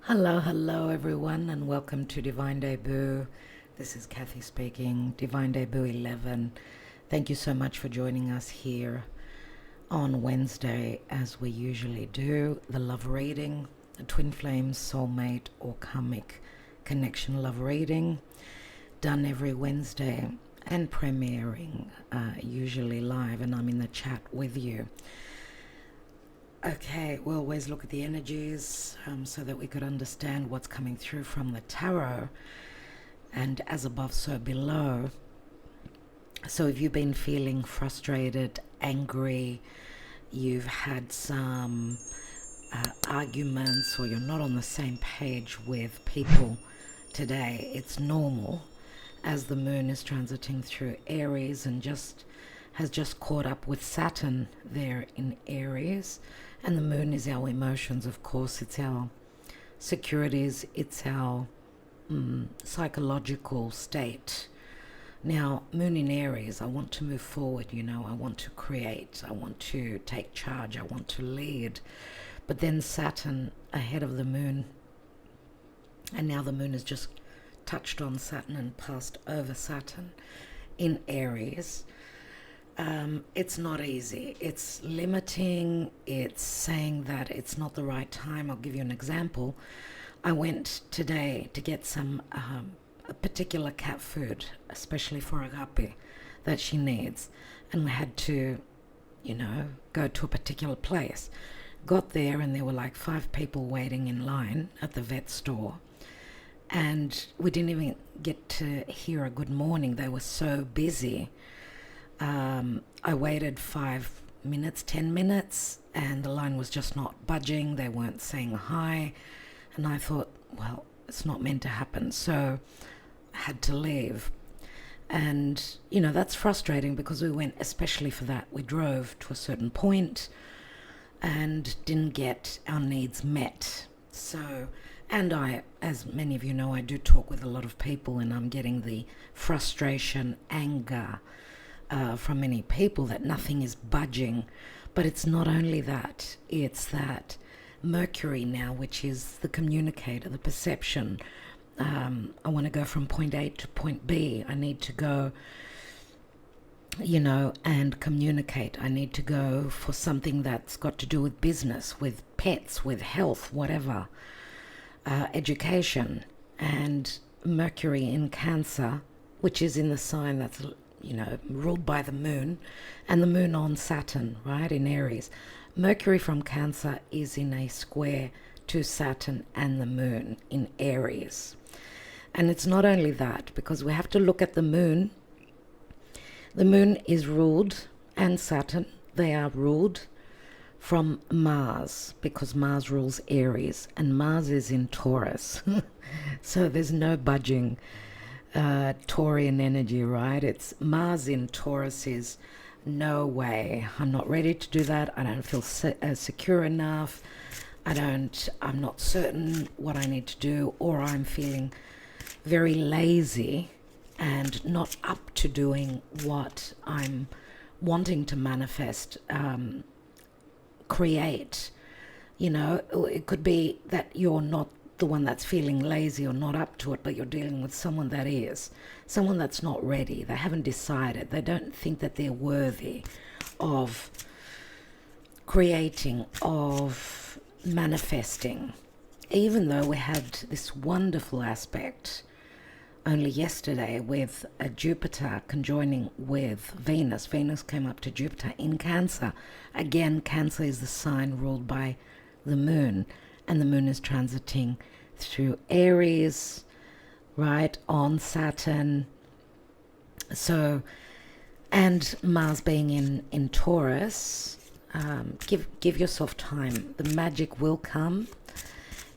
Hello everyone, and welcome to Divine Debut. This is Kathy speaking, Divine Debut 11. Thank you so much for joining us here on Wednesday, as we usually do, the love reading, the twin flames, soulmate or karmic connection love reading, done every Wednesday and premiering usually live, and I'm in the chat with you. Okay, we always look at the energies so that we could understand what's coming through from the tarot, and as above, so below. So if you've been feeling frustrated, angry, you've had some arguments, or you're not on the same page with people today, it's normal, as the moon is transiting through Aries and has just caught up with Saturn there in Aries. And the moon is our emotions, of course. It's our securities. It's our psychological state. Now, moon in Aries, I want to move forward, I want to create. I want to take charge. I want to lead. But then Saturn ahead of the moon, and now the moon has just touched on Saturn and passed over Saturn in Aries. It's not easy. It's limiting. It's saying that it's not the right time. I'll give you an example. I went today to get some a particular cat food, especially for Agape, that she needs, and we had to, go to a particular place. Got there and there were like 5 people waiting in line at the vet store, and we didn't even get to hear a good morning. They were so busy. I waited 5 minutes, 10 minutes, and the line was just not budging. They weren't saying hi. And I thought, well, it's not meant to happen. So I had to leave. And, that's frustrating, because we went especially for that. We drove to a certain point and didn't get our needs met. So, and I, as many of you know, I do talk with a lot of people, and I'm getting the frustration, anger, from many people that nothing is budging. But it's not only that, it's that Mercury now, which is the communicator, the perception. I want to go from point A to point B. I need to go, and communicate. I need to go for something that's got to do with business, with pets, with health, whatever, education. And Mercury in Cancer, which is in the sign that's ruled by the moon, and the moon on Saturn, right, in Aries. Mercury from Cancer is in a square to Saturn and the moon in Aries. And it's not only that, because we have to look at the moon. The moon is ruled, and Saturn, they are ruled from Mars, because Mars rules Aries, and Mars is in Taurus. So there's no budging. Taurian energy, right? It's Mars in Taurus is no way. I'm not ready to do that. I don't feel secure enough. I'm not certain what I need to do, or I'm feeling very lazy and not up to doing what I'm wanting to manifest, create. It could be that you're not the one that's feeling lazy or not up to it, but you're dealing with someone that is, someone that's not ready. They haven't decided. They don't think that they're worthy of creating, of manifesting. Even though we had this wonderful aspect only yesterday with a Jupiter conjoining with Venus. Venus came up to Jupiter in Cancer. Again, Cancer is the sign ruled by the moon, and the moon is transiting through Aries, right, on Saturn. So, and Mars being in Taurus, give yourself time. The magic will come.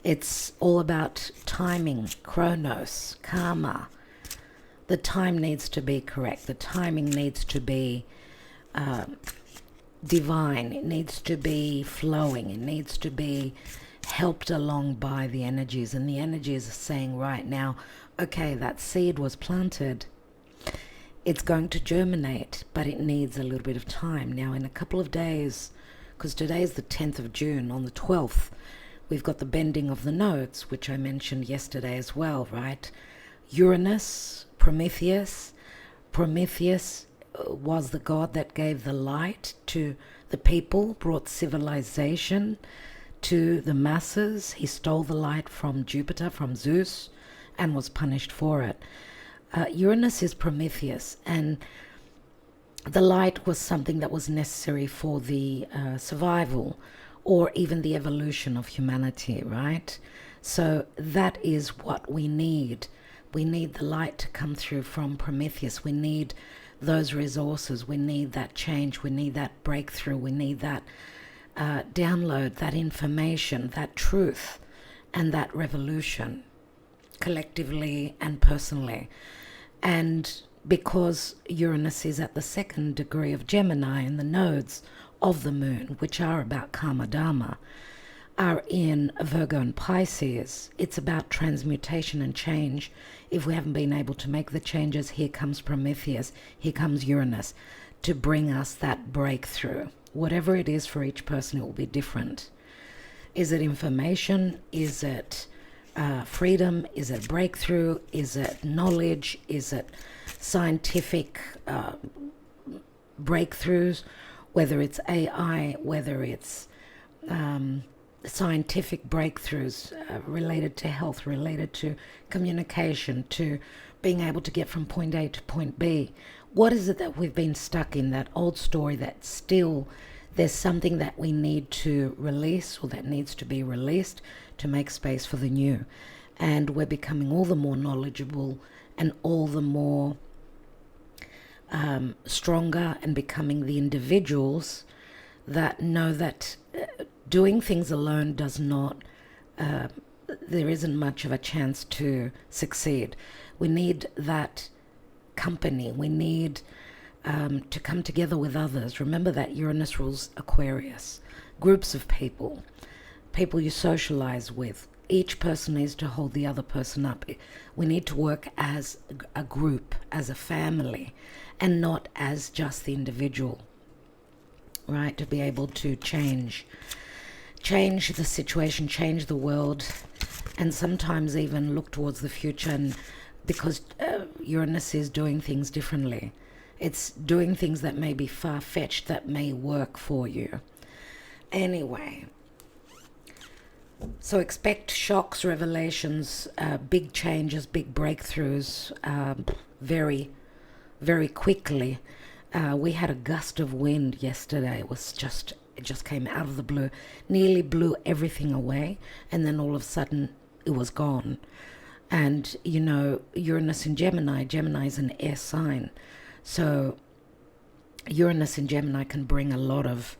It's all about timing, chronos, karma. The time needs to be correct. The timing needs to be divine. It needs to be flowing. It needs to be helped along by the energies. And the energies are saying right now, okay, that seed was planted. It's going to germinate, but it needs a little bit of time. Now, in a couple of days, because today is the 10th of June, on the 12th, We've got the bending of the nodes, which I mentioned yesterday as well, right? Uranus, Prometheus. Prometheus was the god that gave the light to the people, brought civilization to the masses. He stole the light from Jupiter, from Zeus, and was punished for it. Uranus is Prometheus, and the light was something that was necessary for the survival or even the evolution of humanity, right? So that is what we need. We need the light to come through from Prometheus. We need those resources. We need that change. We need that breakthrough. We need that download, that information, that truth, and that revolution, collectively and personally. And because Uranus is at the 2nd degree of Gemini, and the nodes of the moon, which are about karma dharma, are in Virgo and Pisces, it's about transmutation and change. If we haven't been able to make the changes, here comes Prometheus, here comes Uranus to bring us that breakthrough. Whatever it is for each person, it will be different. Is it information? Is it freedom? Is it breakthrough? Is it knowledge? Is it scientific breakthroughs? Whether it's AI, whether it's scientific breakthroughs related to health, related to communication, to being able to get from point A to point B. What is it that we've been stuck in, that old story that still there's something that we need to release, or that needs to be released to make space for the new? And we're becoming all the more knowledgeable and all the more stronger, and becoming the individuals that know that doing things alone does not, there isn't much of a chance to succeed. We need that company. We need to come together with others. Remember that Uranus rules Aquarius. Groups of people, people you socialize with. Each person needs to hold the other person up. We need to work as a group, as a family, and not as just the individual, right? To be able to change the situation, change the world, and sometimes even look towards the future. And because Uranus is doing things differently, it's doing things that may be far-fetched, that may work for you. Anyway, so expect shocks, revelations, big changes, big breakthroughs, very, very quickly. We had a gust of wind yesterday. It just came out of the blue, nearly blew everything away, and then all of a sudden it was gone. And you know, Uranus in Gemini is an air sign, so Uranus in Gemini can bring a lot of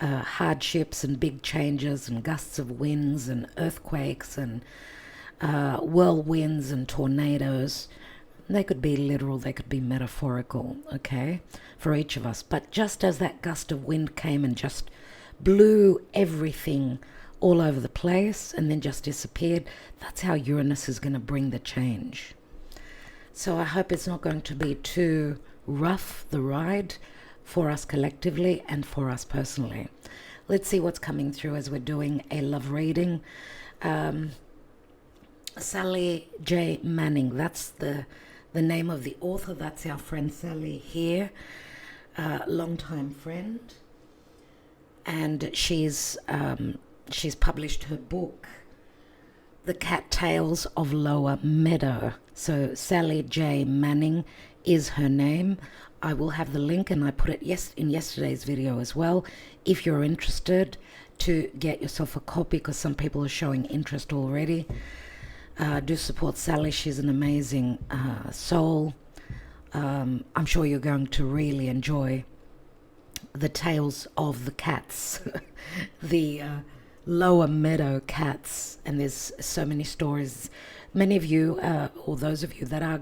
hardships and big changes and gusts of winds and earthquakes and whirlwinds and tornadoes. They could be literal, they could be metaphorical, okay, for each of us. But just as that gust of wind came and just blew everything all over the place and then just disappeared, that's how Uranus is going to bring the change. So I hope it's not going to be too rough, the ride, for us collectively and for us personally. Let's see what's coming through as we're doing a love reading. Sally J. Manning, that's the name of the author. That's our friend Sally here, long-time friend. And she's published her book, The Cat Tales of Lower Meadow. So Sally J. Manning is her name. I will have the link, and I put it in yesterday's video as well, if you're interested to get yourself a copy, because some people are showing interest already. Do support Sally. She's an amazing soul. I'm sure you're going to really enjoy the tales of the cats, the Lower Meadow cats, and there's so many stories. Many of you, or those of you that are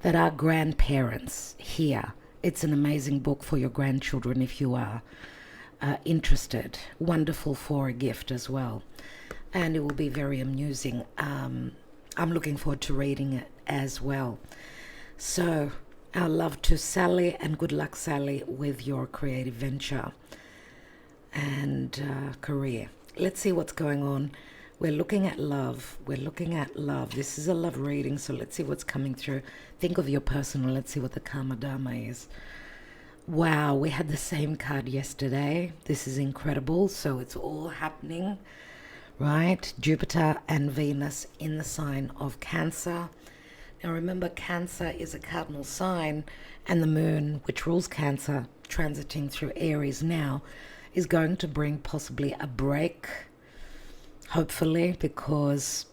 that are grandparents here, it's an amazing book for your grandchildren if you are interested. Wonderful for a gift as well, and it will be very amusing. I'm looking forward to reading it as well. So our love to Sally, and good luck, Sally, with your creative venture and career. let's see what's going on. We're looking at love. We're looking at love. This is a love reading, so let's see what's coming through. Think of your person, and let's see what the Karma Dharma is. Wow, we had the same card yesterday. This is incredible. So it's all happening, right? Jupiter and Venus in the sign of Cancer. Now remember, Cancer is a cardinal sign, and the moon, which rules Cancer, transiting through Aries now, is going to bring possibly a break, hopefully, because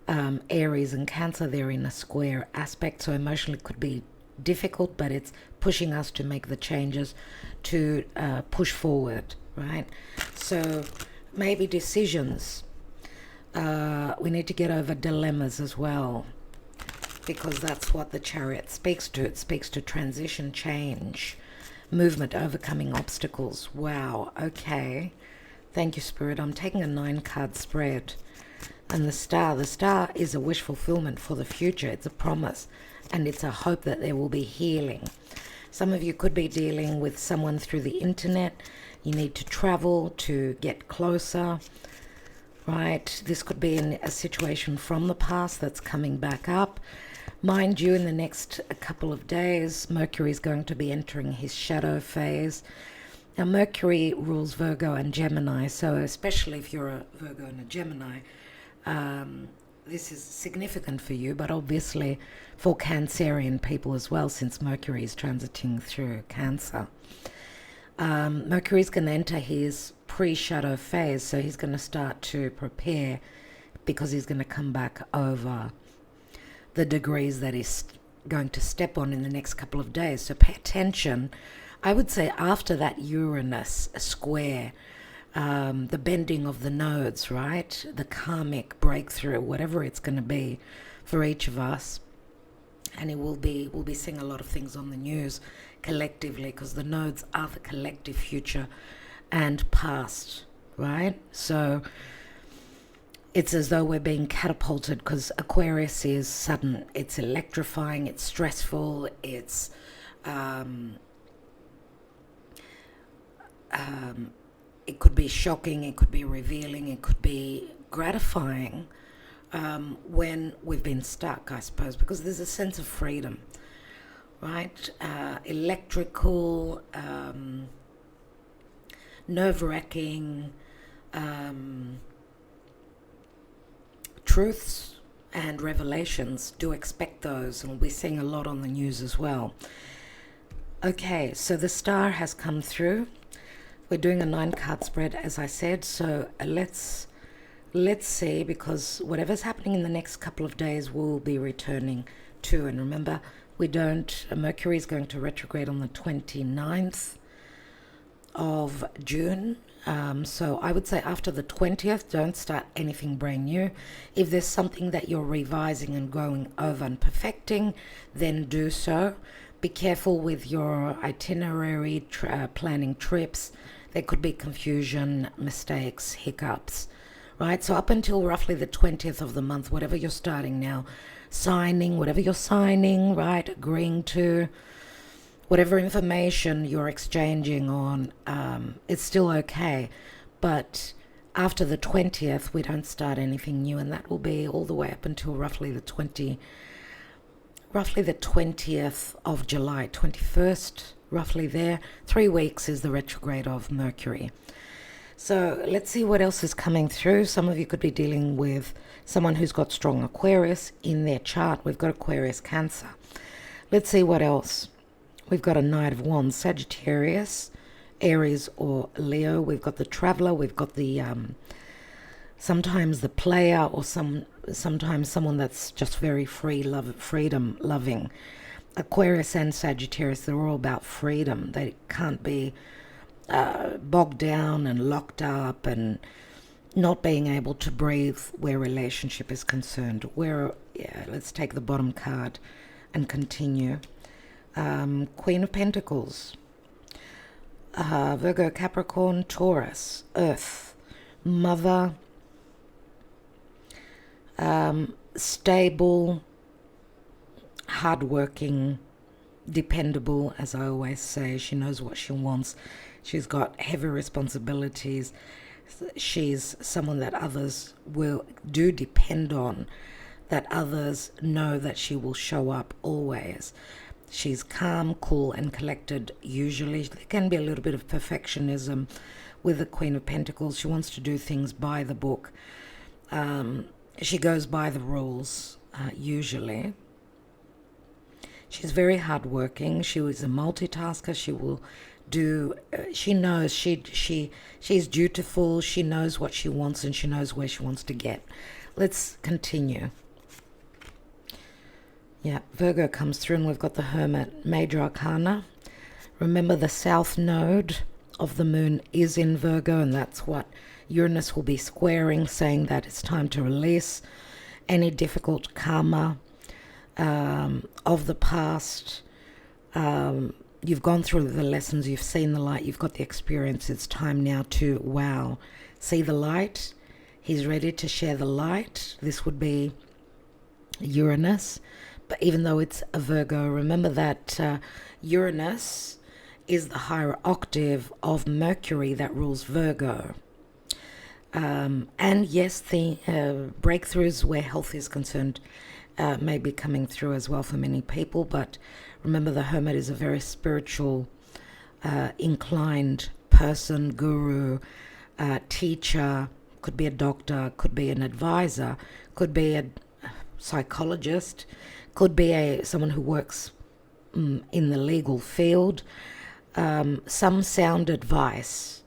Aries and Cancer, they're in a square aspect, so emotionally it could be difficult, but it's pushing us to make the changes, to push forward, right? So maybe decisions. We need to get over dilemmas as well, because that's what the Chariot speaks to. It speaks to transition, change, movement, overcoming obstacles. Wow, okay. Thank you, Spirit. I'm taking a 9-card spread. And the star is a wish fulfillment for the future. It's a promise, and it's a hope that there will be healing. Some of you could be dealing with someone through the internet. You need to travel to get closer, right? This could be in a situation from the past that's coming back up. Mind you, in the next couple of days, Mercury is going to be entering his shadow phase. Now, Mercury rules Virgo and Gemini, so especially if you're a Virgo and a Gemini, this is significant for you, but obviously for Cancerian people as well, since Mercury is transiting through Cancer. Mercury is going to enter his pre-shadow phase, so he's going to start to prepare, because he's going to come back over the degrees that he's going to step on in the next couple of days. So pay attention. I would say after that Uranus square, the bending of the nodes, right? The karmic breakthrough, whatever it's going to be for each of us. And we'll be seeing a lot of things on the news collectively, because the nodes are the collective future and past, right? So it's as though we're being catapulted, because Aquarius is sudden. It's electrifying, it's stressful, it's it could be shocking, it could be revealing, it could be gratifying when we've been stuck, I suppose, because there's a sense of freedom, right? Electrical, nerve-wracking, truths and revelations. Do expect those, and we'll be seeing a lot on the news as well. Okay, so the star has come through. We're doing a 9-card spread, as I said, so let's see, because whatever's happening in the next couple of days we'll be returning to. And remember, Mercury is going to retrograde on the 29th of June. So I would say after the 20th, don't start anything brand new. If there's something that you're revising and going over and perfecting, then do so. Be careful with your itinerary, planning trips. There could be confusion, mistakes, hiccups, right? So up until roughly the 20th of the month, whatever you're starting now, whatever you're signing, right, agreeing to, whatever information you're exchanging on, it's still okay. But after the 20th, we don't start anything new, and that will be all the way up until roughly the 20th of July, 21st, roughly there. 3 weeks is the retrograde of Mercury. So let's see what else is coming through. Some of you could be dealing with someone who's got strong Aquarius in their chart. We've got Aquarius, Cancer. Let's see what else. We've got a Knight of Wands, Sagittarius, Aries or Leo. We've got the Traveler. We've got the sometimes the player, or sometimes someone that's just very freedom loving. Aquarius and Sagittarius, they're all about freedom. They can't be bogged down and locked up and not being able to breathe where relationship is concerned. Let's take the bottom card and continue. Queen of Pentacles, Virgo, Capricorn, Taurus, Earth, Mother, stable, hardworking, dependable, as I always say. She knows what she wants. She's got heavy responsibilities. She's someone that others do depend on, that others know that she will show up always. She's calm, cool, and collected usually. There can be a little bit of perfectionism with the Queen of Pentacles. She wants to do things by the book. She goes by the rules, usually. She's very hardworking. She is a multitasker. She will do, she knows, she's dutiful. She knows what she wants and she knows where she wants to get. Let's continue. Yeah, Virgo comes through and we've got the Hermit, Major Arcana. Remember, the south node of the moon is in Virgo, and that's what Uranus will be squaring, saying that it's time to release any difficult karma of the past. You've gone through the lessons, you've seen the light, you've got the experience. It's time now to, wow, see the light. He's ready to share the light. This would be Uranus. But even though it's a Virgo, remember that Uranus is the higher octave of Mercury that rules Virgo. And yes, the breakthroughs where health is concerned may be coming through as well for many people. But remember, the Hermit is a very spiritual, inclined person, guru, teacher, could be a doctor, could be an advisor, could be a psychologist, could be someone who works in the legal field. Some sound advice.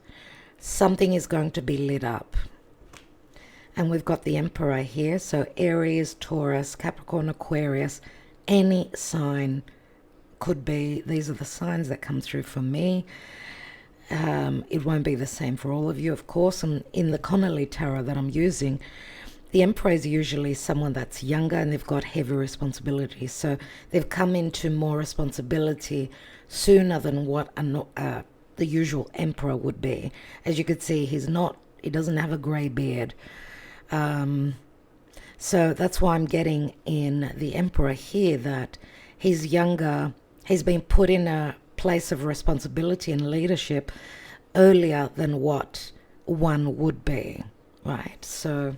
Something is going to be lit up. And we've got the Emperor here. So Aries, Taurus, Capricorn, Aquarius, any sign could be. These are the signs that come through for me. It won't be the same for all of you, of course. And in the Connolly Tarot that I'm using, the Emperor is usually someone that's younger and they've got heavy responsibilities. So they've come into more responsibility sooner than what the usual Emperor would be. As you could see, he doesn't have a grey beard. So that's why I'm getting in the Emperor here that he's younger. He's been put in a place of responsibility and leadership earlier than what one would be, right? So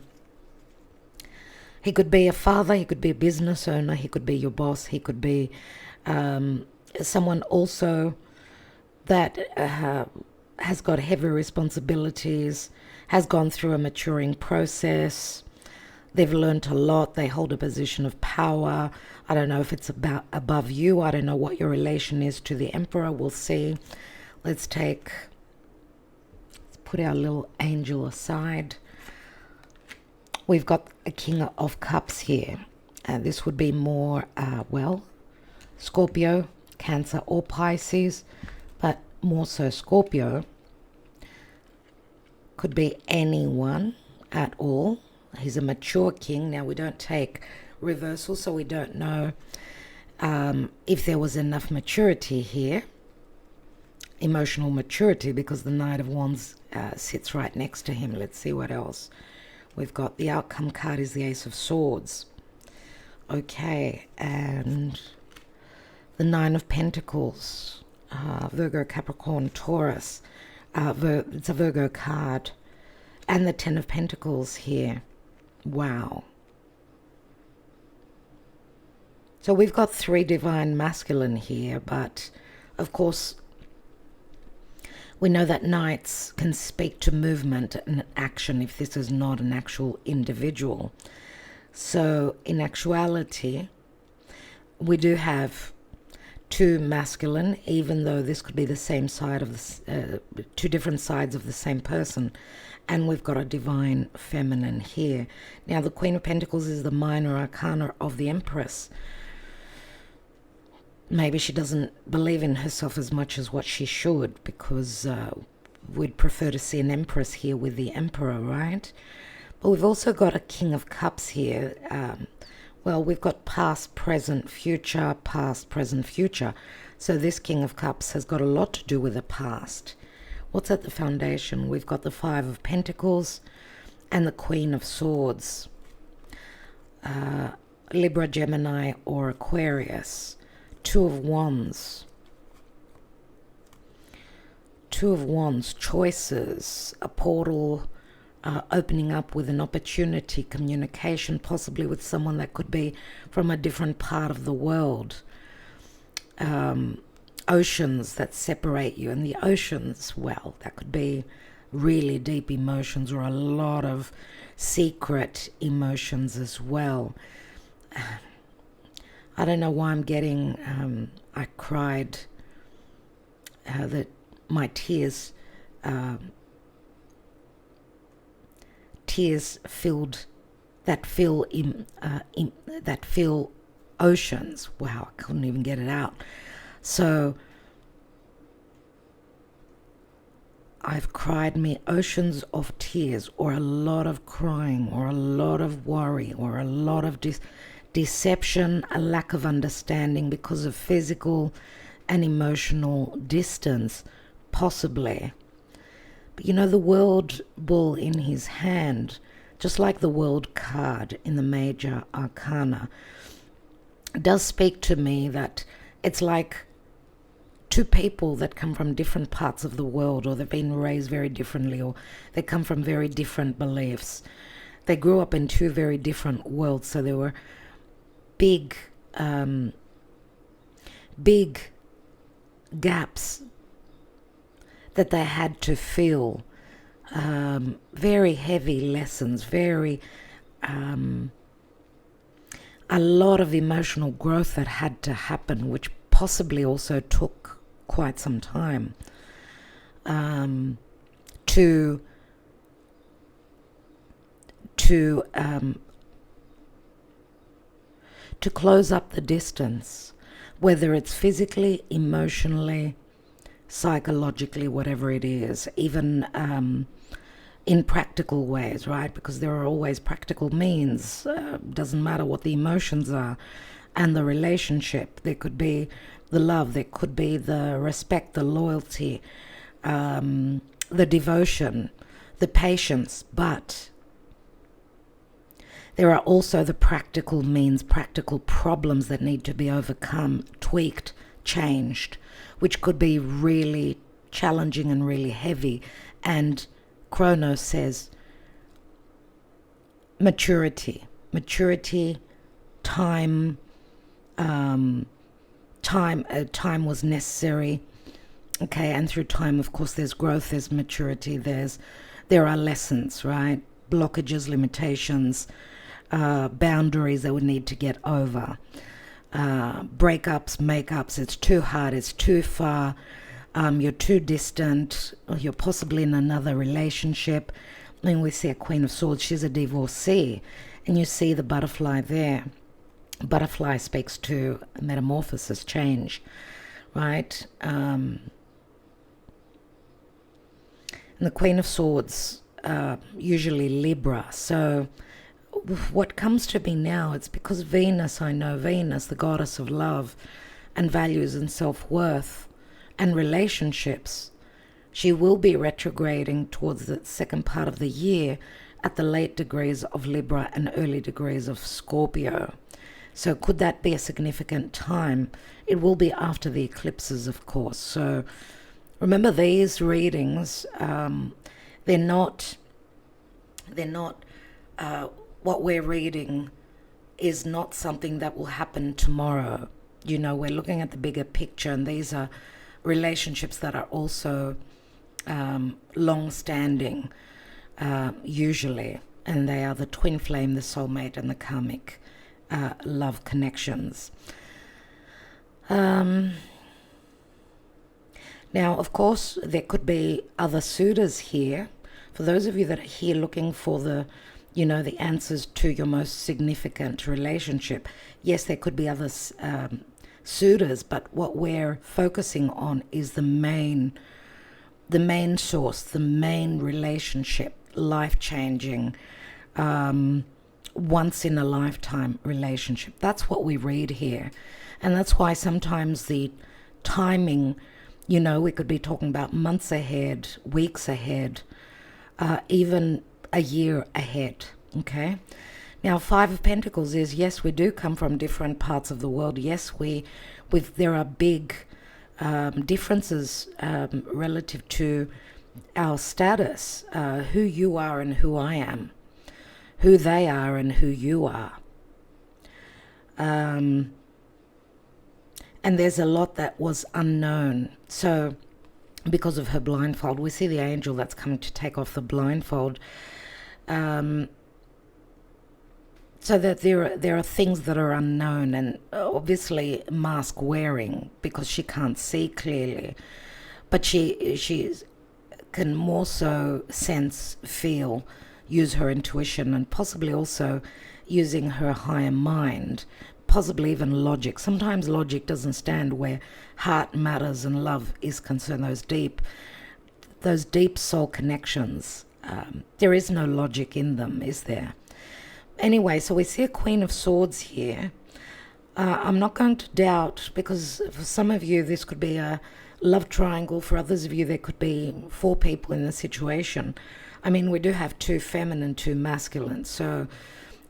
he could be a father, he could be a business owner, he could be your boss, he could be someone also that has got heavy responsibilities, has gone through a maturing process. They've learned a lot. They hold a position of power. I don't know if it's above you. I don't know what your relation is to the Emperor. We'll see. Let's put our little angel aside. We've got a King of Cups here. This would be more, Scorpio, Cancer, or Pisces, but more so Scorpio. Could be anyone at all. He's a mature king. Now, we don't take reversal, so we don't know if there was enough maturity here, emotional maturity, because the Knight of Wands sits right next to him. Let's see what else. We've got the outcome card is the Ace of Swords. Okay, and the Nine of Pentacles, Virgo, Capricorn, Taurus. It's a Virgo card. And the Ten of Pentacles here. Wow. So we've got 3 divine masculine here, but of course we know that knights can speak to movement and action if this is not an actual individual. So in actuality, we do have 2 masculine, even though this could be the same side of the 2 different sides of the same person. And we've got a divine feminine here. Now, the Queen of Pentacles is the minor arcana of the Empress. Maybe she doesn't believe in herself as much as what she should, because we'd prefer to see an Empress here with the Emperor, right? But we've also got a King of Cups here. We've got past, present, future, past, present, future. So this King of Cups has got a lot to do with the past. What's at the foundation? We've got the 5 of Pentacles and the Queen of Swords. Libra, Gemini, or Aquarius. 2 of Wands. Two of Wands, choices, a portal opening up with an opportunity, communication, possibly with someone that could be from a different part of the world. Oceans that separate you, and the oceans, well, that could be really deep emotions or a lot of secret emotions as well. I don't know why I'm getting, I cried, that my tears filled, that fill oceans. Wow, I couldn't even get it out. So I've cried me oceans of tears, or a lot of crying, or a lot of worry, or a lot of deception, a lack of understanding because of physical and emotional distance, possibly. But you know, the world bull in his hand, just like the world card in the major arcana, does speak to me that it's like two people that come from different parts of the world, or they've been raised very differently, or they come from very different beliefs. They grew up in two very different worlds, so there were big gaps that they had to fill, very heavy lessons, very a lot of emotional growth that had to happen, which possibly also took quite some time to close up the distance, whether it's physically, emotionally, psychologically, whatever it is, even in practical ways, right? Because there are always practical means. Doesn't matter what the emotions are and the relationship. There could be the love, there could be the respect, the loyalty, the devotion, the patience, but there are also the practical means, practical problems that need to be overcome, tweaked, changed, which could be really challenging and really heavy. And Chronos says maturity, time was necessary. Okay, and through time, of course, there's growth, there's maturity, there are lessons, right? Blockages, limitations, boundaries that we need to get over. Breakups, makeups, it's too hard, it's too far, you're too distant, or you're possibly in another relationship. I mean, we see a Queen of Swords, she's a divorcee, and you see the butterfly there. Butterfly speaks to metamorphosis, change, right? And the Queen of Swords, usually Libra. So what comes to me now, it's because Venus, I know Venus, the goddess of love and values and self-worth and relationships, she will be retrograding towards the second part of the year at the late degrees of Libra and early degrees of Scorpio. So could that be a significant time? It will be after the eclipses, of course. So remember, these readings, they're not what we're reading is not something that will happen tomorrow. You know, we're looking at the bigger picture, and these are relationships that are also long-standing, usually, and they are the twin flame, the soulmate, and the karmic love connections. Now, of course, there could be other suitors here. For those of you that are here looking for the answers to your most significant relationship, yes, there could be other suitors, but what we're focusing on is the main source, the main relationship, life-changing, once in a lifetime relationship. That's what we read here. And that's why sometimes the timing, we could be talking about months ahead, weeks ahead, even a year ahead. Okay. Now, Five of Pentacles is, yes, we do come from different parts of the world. Yes, there are big differences relative to our status, who you are and who I am, who they are and who you are. And there's a lot that was unknown. So because of her blindfold, we see the angel that's coming to take off the blindfold. So that there are things that are unknown, and obviously mask wearing because she can't see clearly, but she can more so sense, feel, use her intuition, and possibly also using her higher mind, possibly even logic. Sometimes logic doesn't stand where heart matters and love is concerned. Those deep soul connections. There is no logic in them, is there? Anyway, so we see a Queen of Swords here. I'm not going to doubt, because for some of you this could be a love triangle. For others of you there could be 4 people in the situation. I mean, we do have 2 feminine, 2 masculine, so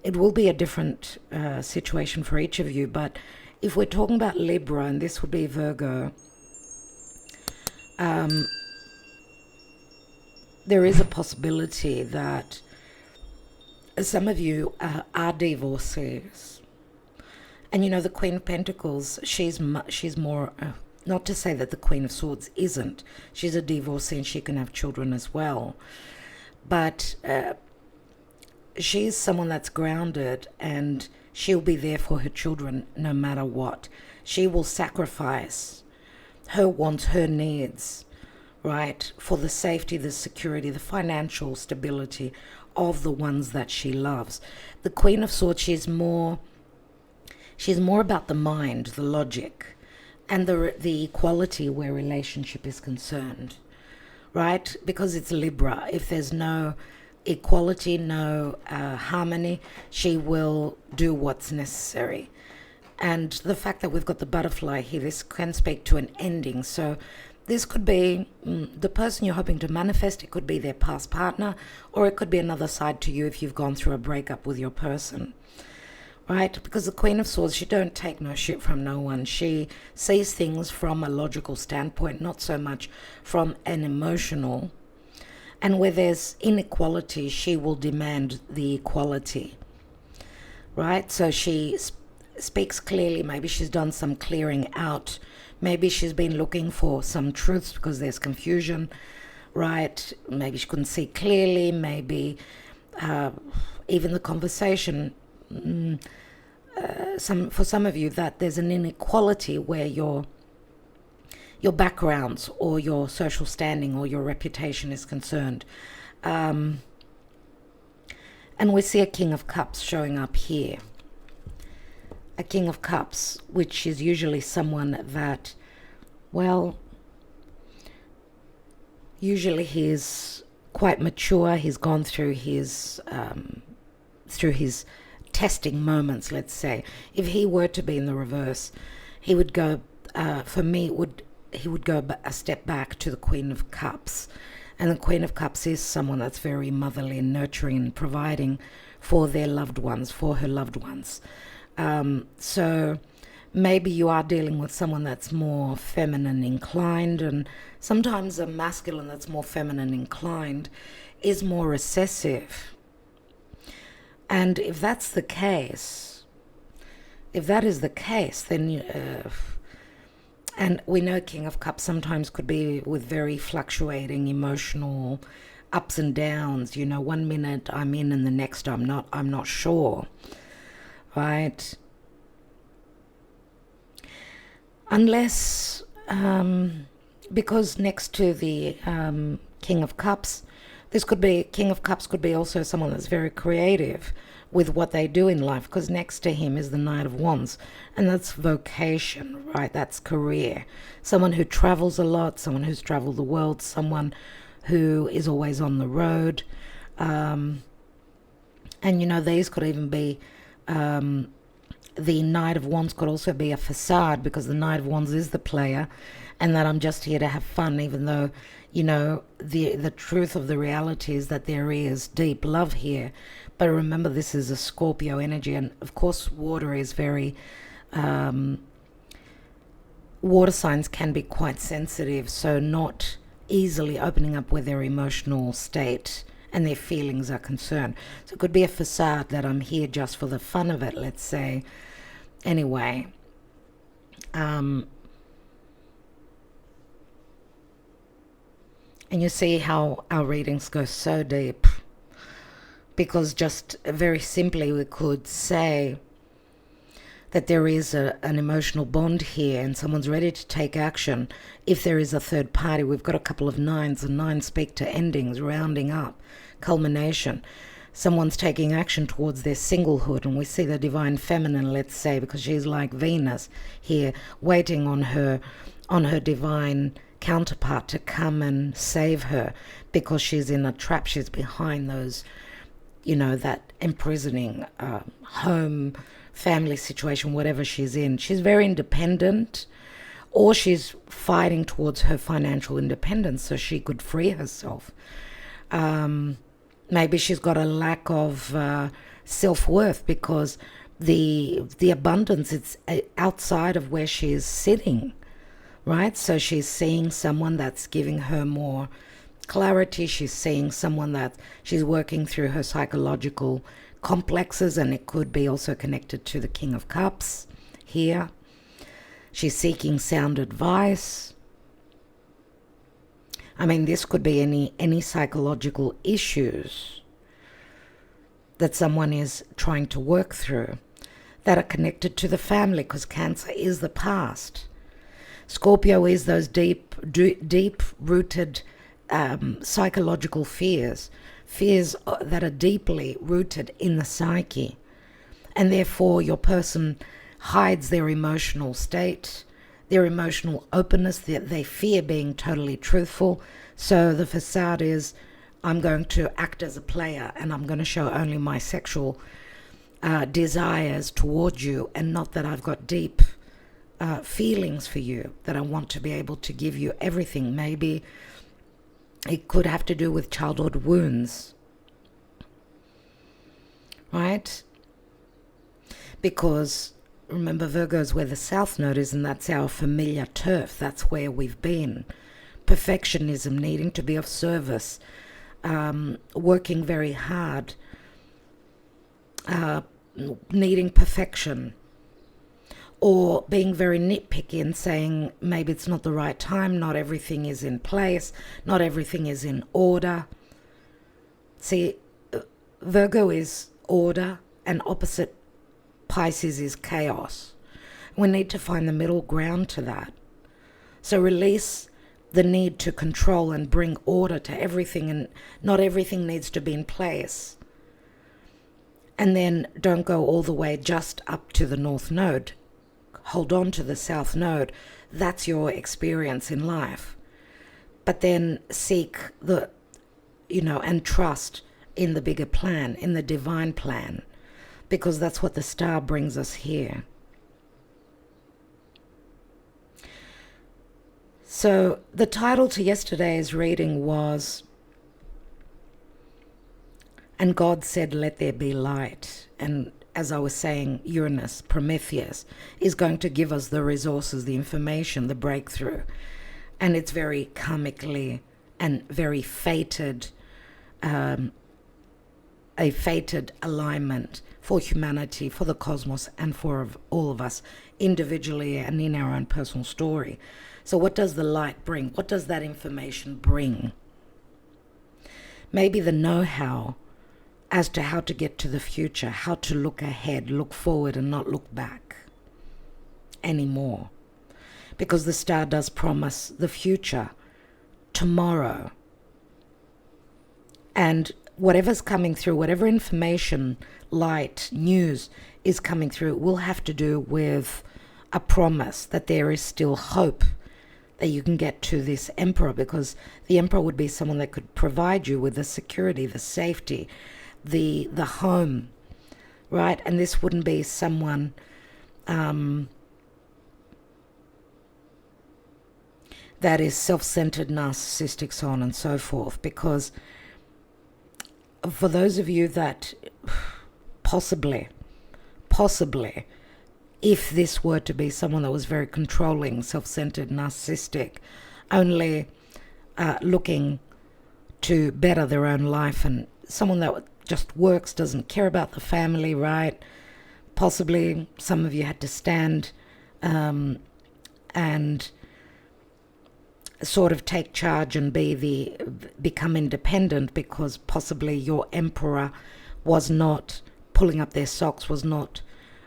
it will be a different situation for each of you. But if we're talking about Libra, and this would be Virgo, there is a possibility that some of you are divorcees. And you know, the Queen of Pentacles, she's more, not to say that the Queen of Swords isn't. She's a divorcee and she can have children as well. But she's someone that's grounded, and she'll be there for her children no matter what. She will sacrifice her wants, her needs, right, for the safety, the security, the financial stability of the ones that she loves. The Queen of Swords, she's more about the mind, the logic, and the equality where relationship is concerned, right? Because it's Libra. If there's no equality, no harmony, she will do what's necessary. And the fact that we've got the butterfly here, this can speak to an ending. So this could be the person you're hoping to manifest. It could be their past partner, or it could be another side to you if you've gone through a breakup with your person, right? Because the Queen of Swords, she don't take no shit from no one. She sees things from a logical standpoint, not so much from an emotional. And where there's inequality, she will demand the equality, right? So she speaks clearly. Maybe she's done some clearing out. Maybe she's been looking for some truths because there's confusion, right? Maybe she couldn't see clearly. Maybe even the conversation, for some of you, that there's an inequality where your backgrounds or your social standing or your reputation is concerned. And we see a King of Cups showing up here. A King of Cups, which is usually someone that, well, usually he's quite mature. He's gone through his testing moments, let's say. If he were to be in the reverse, he would go, for me, he would go a step back to the Queen of Cups. And the Queen of Cups is someone that's very motherly and nurturing and providing for their loved ones, for her loved ones. So maybe you are dealing with someone that's more feminine inclined, and sometimes a masculine that's more feminine inclined is more recessive. And if that's the case, if that is the case, then and we know King of Cups sometimes could be with very fluctuating emotional ups and downs. You know, 1 minute I'm in and the next I'm not sure. Right? Unless, because next to the King of Cups, King of Cups could be also someone that's very creative with what they do in life, because next to him is the Knight of Wands, and that's vocation, right? That's career. Someone who travels a lot, someone who's traveled the world, someone who is always on the road. And, you know, these could even be... the Knight of Wands could also be a facade, because the Knight of Wands is the player, and that I'm just here to have fun, even though, you know, the truth of the reality is that there is deep love here. But remember, this is a Scorpio energy, and of course water is very water signs can be quite sensitive, so not easily opening up where their emotional state and their feelings are concerned. So it could be a facade that I'm here just for the fun of it, let's say. Anyway, and you see how our readings go so deep, because just very simply we could say that there is an emotional bond here and someone's ready to take action. If there is a third party, we've got a couple of nines, and nines speak to endings, rounding up, culmination. Someone's taking action towards their singlehood, and we see the divine feminine, let's say, because she's like Venus here, waiting on her divine counterpart to come and save her, because she's in a trap. She's behind those, that imprisoning home, family situation, whatever she's in. She's very independent, or she's fighting towards her financial independence so she could free herself. Maybe she's got a lack of self-worth because the abundance, it's outside of where she's sitting, right? So she's seeing someone that's giving her more clarity. She's seeing someone that she's working through her psychological complexes, and it could be also connected to the King of Cups here. She's seeking sound advice. I mean, this could be any psychological issues that someone is trying to work through that are connected to the family, because Cancer is the past. Scorpio is those deep-rooted psychological fears that are deeply rooted in the psyche, and therefore your person hides their emotional state, their emotional openness. They fear being totally truthful. So the facade is, I'm going to act as a player, and I'm going to show only my sexual desires towards you, and not that I've got deep feelings for you, that I want to be able to give you everything. Maybe it could have to do with childhood wounds, right? Because remember, Virgo is where the South Node is, and that's our familiar turf. That's where we've been. Perfectionism, needing to be of service, working very hard, needing perfection, or being very nitpicky and saying maybe it's not the right time, not everything is in place, not everything is in order. See, Virgo is order, and opposite Pisces is chaos. We need to find the middle ground to that. So release the need to control and bring order to everything, and not everything needs to be in place. And then don't go all the way just up to the North Node. Hold on to the South Node. That's your experience in life. But then seek and trust in the bigger plan, in the divine plan, because that's what the star brings us here. So the title to yesterday's reading was, "And God said, let there be light." And as I was saying, Uranus, Prometheus, is going to give us the resources, the information, the breakthrough. And it's very karmically and very fated, a fated alignment for humanity, for the cosmos, and for all of us individually and in our own personal story. So what does the light bring? What does that information bring? Maybe the know-how as to how to get to the future, how to look ahead, look forward, and not look back anymore. Because the star does promise the future, tomorrow. And whatever's coming through, whatever information, light, news is coming through, will have to do with a promise that there is still hope that you can get to this emperor, because the emperor would be someone that could provide you with the security, the safety, the home, right? And this wouldn't be someone that is self-centered, narcissistic, so on and so forth. Because for those of you that possibly if this were to be someone that was very controlling, self-centered, narcissistic, only looking to better their own life, and someone that just works, doesn't care about the family, right? Possibly some of you had to stand and sort of take charge and become independent, because possibly your emperor was not pulling up their socks, was not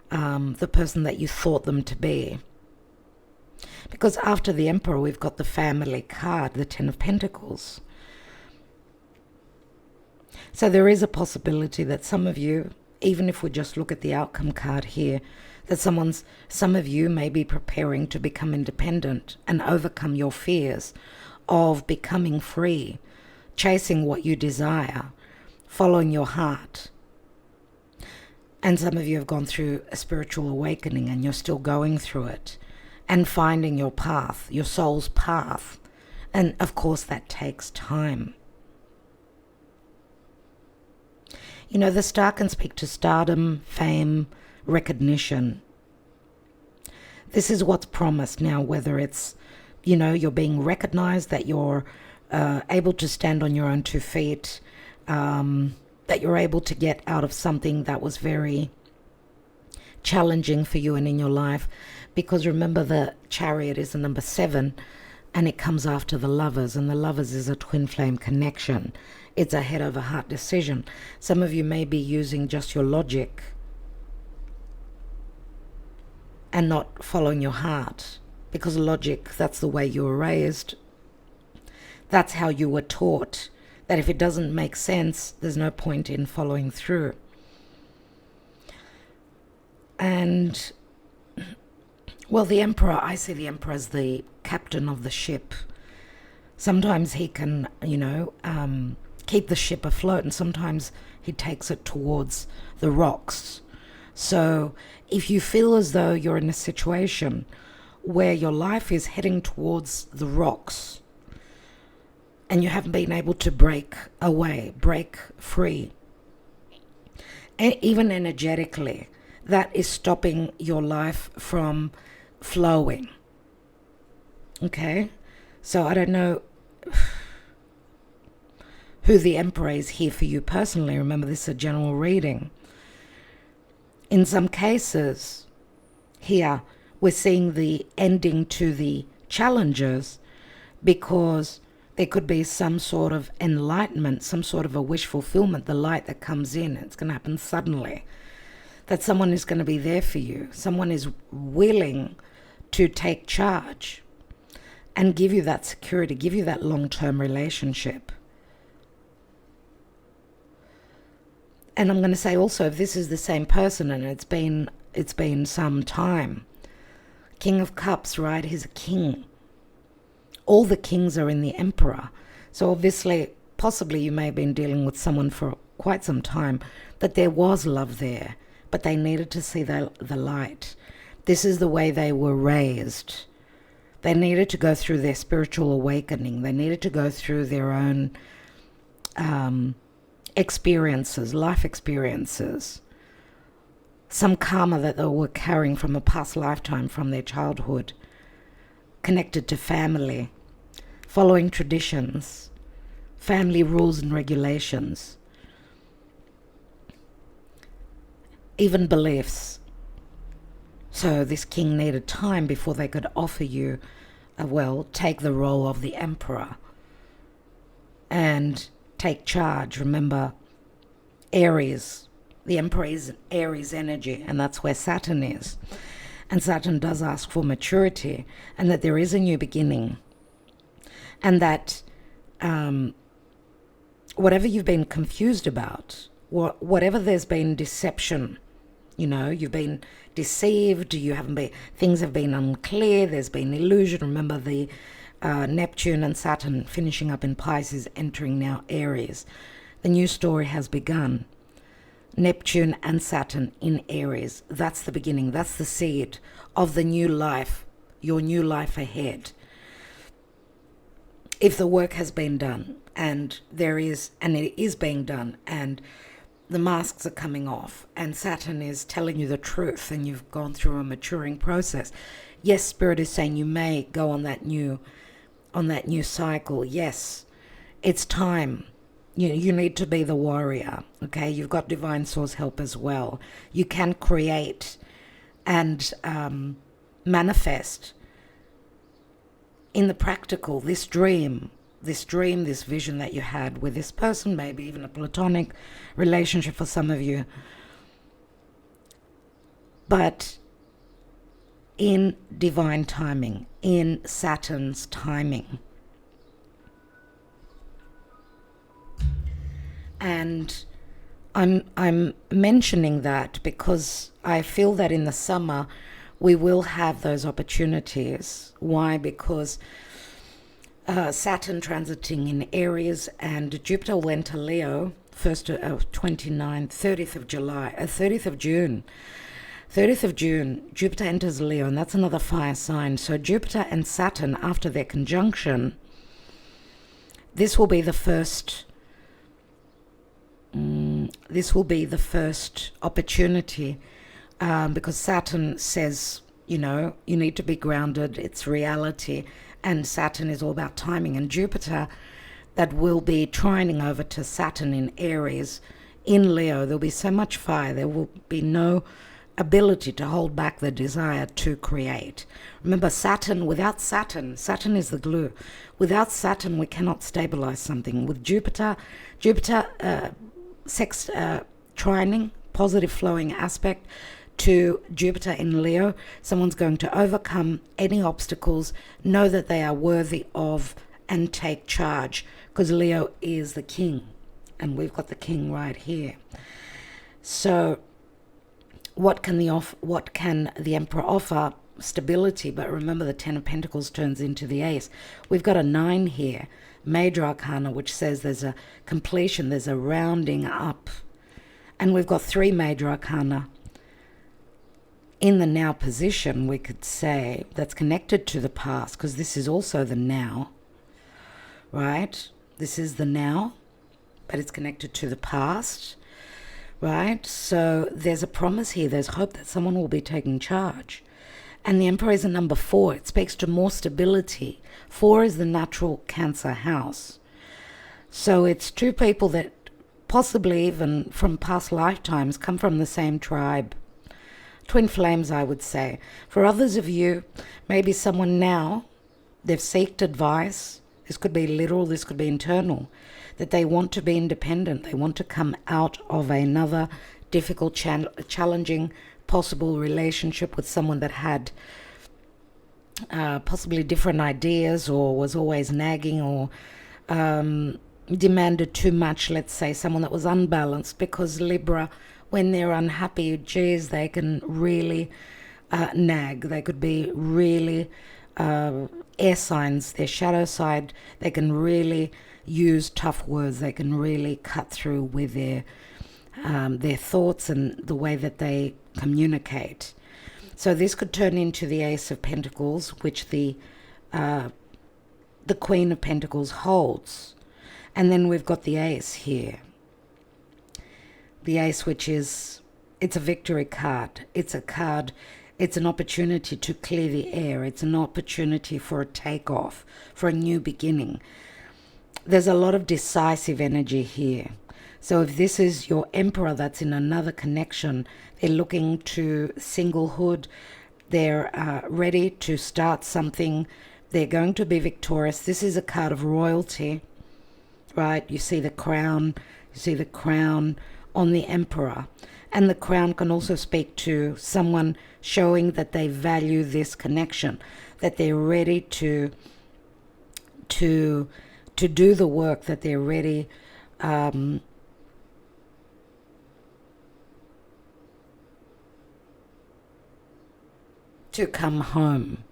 the person that you thought them to be. Because after the emperor, we've got the family card, the 10 of Pentacles. So there is a possibility that some of you, even if we just look at the outcome card here, that some of you may be preparing to become independent and overcome your fears of becoming free, chasing what you desire, following your heart. And some of you have gone through a spiritual awakening and you're still going through it and finding your path, your soul's path. And of course that takes time. You know, the star can speak to stardom, fame, recognition. This is what's promised now, whether it's, you know, you're being recognized, that you're able to stand on your own 2 feet, that you're able to get out of something that was very challenging for you and in your life. Because remember, the Chariot is the number 7, and it comes after the Lovers, and the Lovers is a twin flame connection. It's a head over heart decision. Some of you may be using just your logic and not following your heart, because logic, that's the way you were raised. That's how you were taught, that if it doesn't make sense, there's no point in following through. And, well, the Emperor, I see the Emperor as the captain of the ship. Sometimes he can, you know, keep the ship afloat, and sometimes he takes it towards the rocks. So if you feel as though you're in a situation where your life is heading towards the rocks and you haven't been able to break away, break free, and even energetically, that is stopping your life from flowing. Okay? So I don't know who the Emperor is here for you personally. Remember, this is a general reading. In some cases, here, we're seeing the ending to the challenges, because there could be some sort of enlightenment, some sort of a wish fulfillment, the light that comes in. It's going to happen suddenly. That someone is going to be there for you. Someone is willing to take charge and give you that security, give you that long-term relationship. And I'm going to say also, if this is the same person and it's been some time, King of Cups, right? He's a king. All the kings are in the Emperor. So obviously, possibly you may have been dealing with someone for quite some time, that there was love there, but they needed to see the light. This is the way they were raised. They needed to go through their spiritual awakening. They needed to go through their own experiences, life experiences, some karma that they were carrying from a past lifetime, from their childhood, connected to family, following traditions, family rules and regulations, even beliefs. So this king needed time before they could offer you, take the role of the Emperor and take charge. Remember, Aries, the Emperor is Aries energy, and that's where Saturn is. And Saturn does ask for maturity, and that there is a new beginning. And that whatever you've been confused about, whatever there's been deception, you know, you've been deceived, things have been unclear, there's been illusion. Remember the Neptune and Saturn finishing up in Pisces, entering now Aries. The new story has begun. Neptune and Saturn in Aries. That's the beginning. That's the seed of the new life, your new life ahead. If the work has been done, and it is being done, and the masks are coming off, and Saturn is telling you the truth, and you've gone through a maturing process. Yes, Spirit is saying you may go on that new cycle. Yes, it's time. You need to be the warrior, okay? You've got divine source help as well. You can create and manifest in the practical this dream, this vision that you had with this person, maybe even a platonic relationship for some of you. But in divine timing, in Saturn's timing. And I'm mentioning that because I feel that in the summer we will have those opportunities. Why? Because Saturn transiting in Aries, and Jupiter will enter Leo 30th of June. 30th of June, Jupiter enters Leo, and that's another fire sign. So Jupiter and Saturn, after their conjunction, this will be the first opportunity, because Saturn says, you need to be grounded, it's reality, and Saturn is all about timing. And Jupiter, that will be trining over to Saturn in Aries, in Leo, there'll be so much fire, there will be no ability to hold back the desire to create. Remember, without Saturn is the glue. Without Saturn, we cannot stabilize something. With Jupiter trining, positive flowing aspect to Jupiter in Leo, someone's going to overcome any obstacles, know that they are worthy of, and take charge, because Leo is the king, and we've got the king right here. So what can the Emperor offer? Stability. But remember, the 10 of Pentacles turns into the Ace. We've got a 9 here, major arcana, which says there's a completion, there's a rounding up. And we've got 3 major arcana in the now position, we could say, that's connected to the past, because this is also the now, right? This is the now, but it's connected to the past, right? So there's a promise here, there's hope that someone will be taking charge. And the Emperor is a number 4. It speaks to more stability. 4 is the natural Cancer house. So it's 2 people that possibly even from past lifetimes come from the same tribe. Twin flames, I would say. For others of you, maybe someone now, they've sought advice. This could be literal, this could be internal. That they want to be independent. They want to come out of another difficult, challenging, possible relationship with someone that had possibly different ideas, or was always nagging, or demanded too much, let's say, someone that was unbalanced, because Libra, when they're unhappy, geez, they can really nag. They could be really air signs, their shadow side. They can really use tough words. They can really cut through with their thoughts and the way that they communicate. So this could turn into the Ace of Pentacles, which the Queen of Pentacles holds. And then we've got the Ace here. The Ace, which is, it's a victory card. It's a card, it's an opportunity to clear the air. It's an opportunity for a takeoff, for a new beginning. There's a lot of decisive energy here. So if this is your Emperor that's in another connection, they're looking to singlehood, they're ready to start something, they're going to be victorious. This is a card of royalty, right? You see the crown on the Emperor. And the crown can also speak to someone showing that they value this connection, that they're ready to do the work, that they're ready to come home.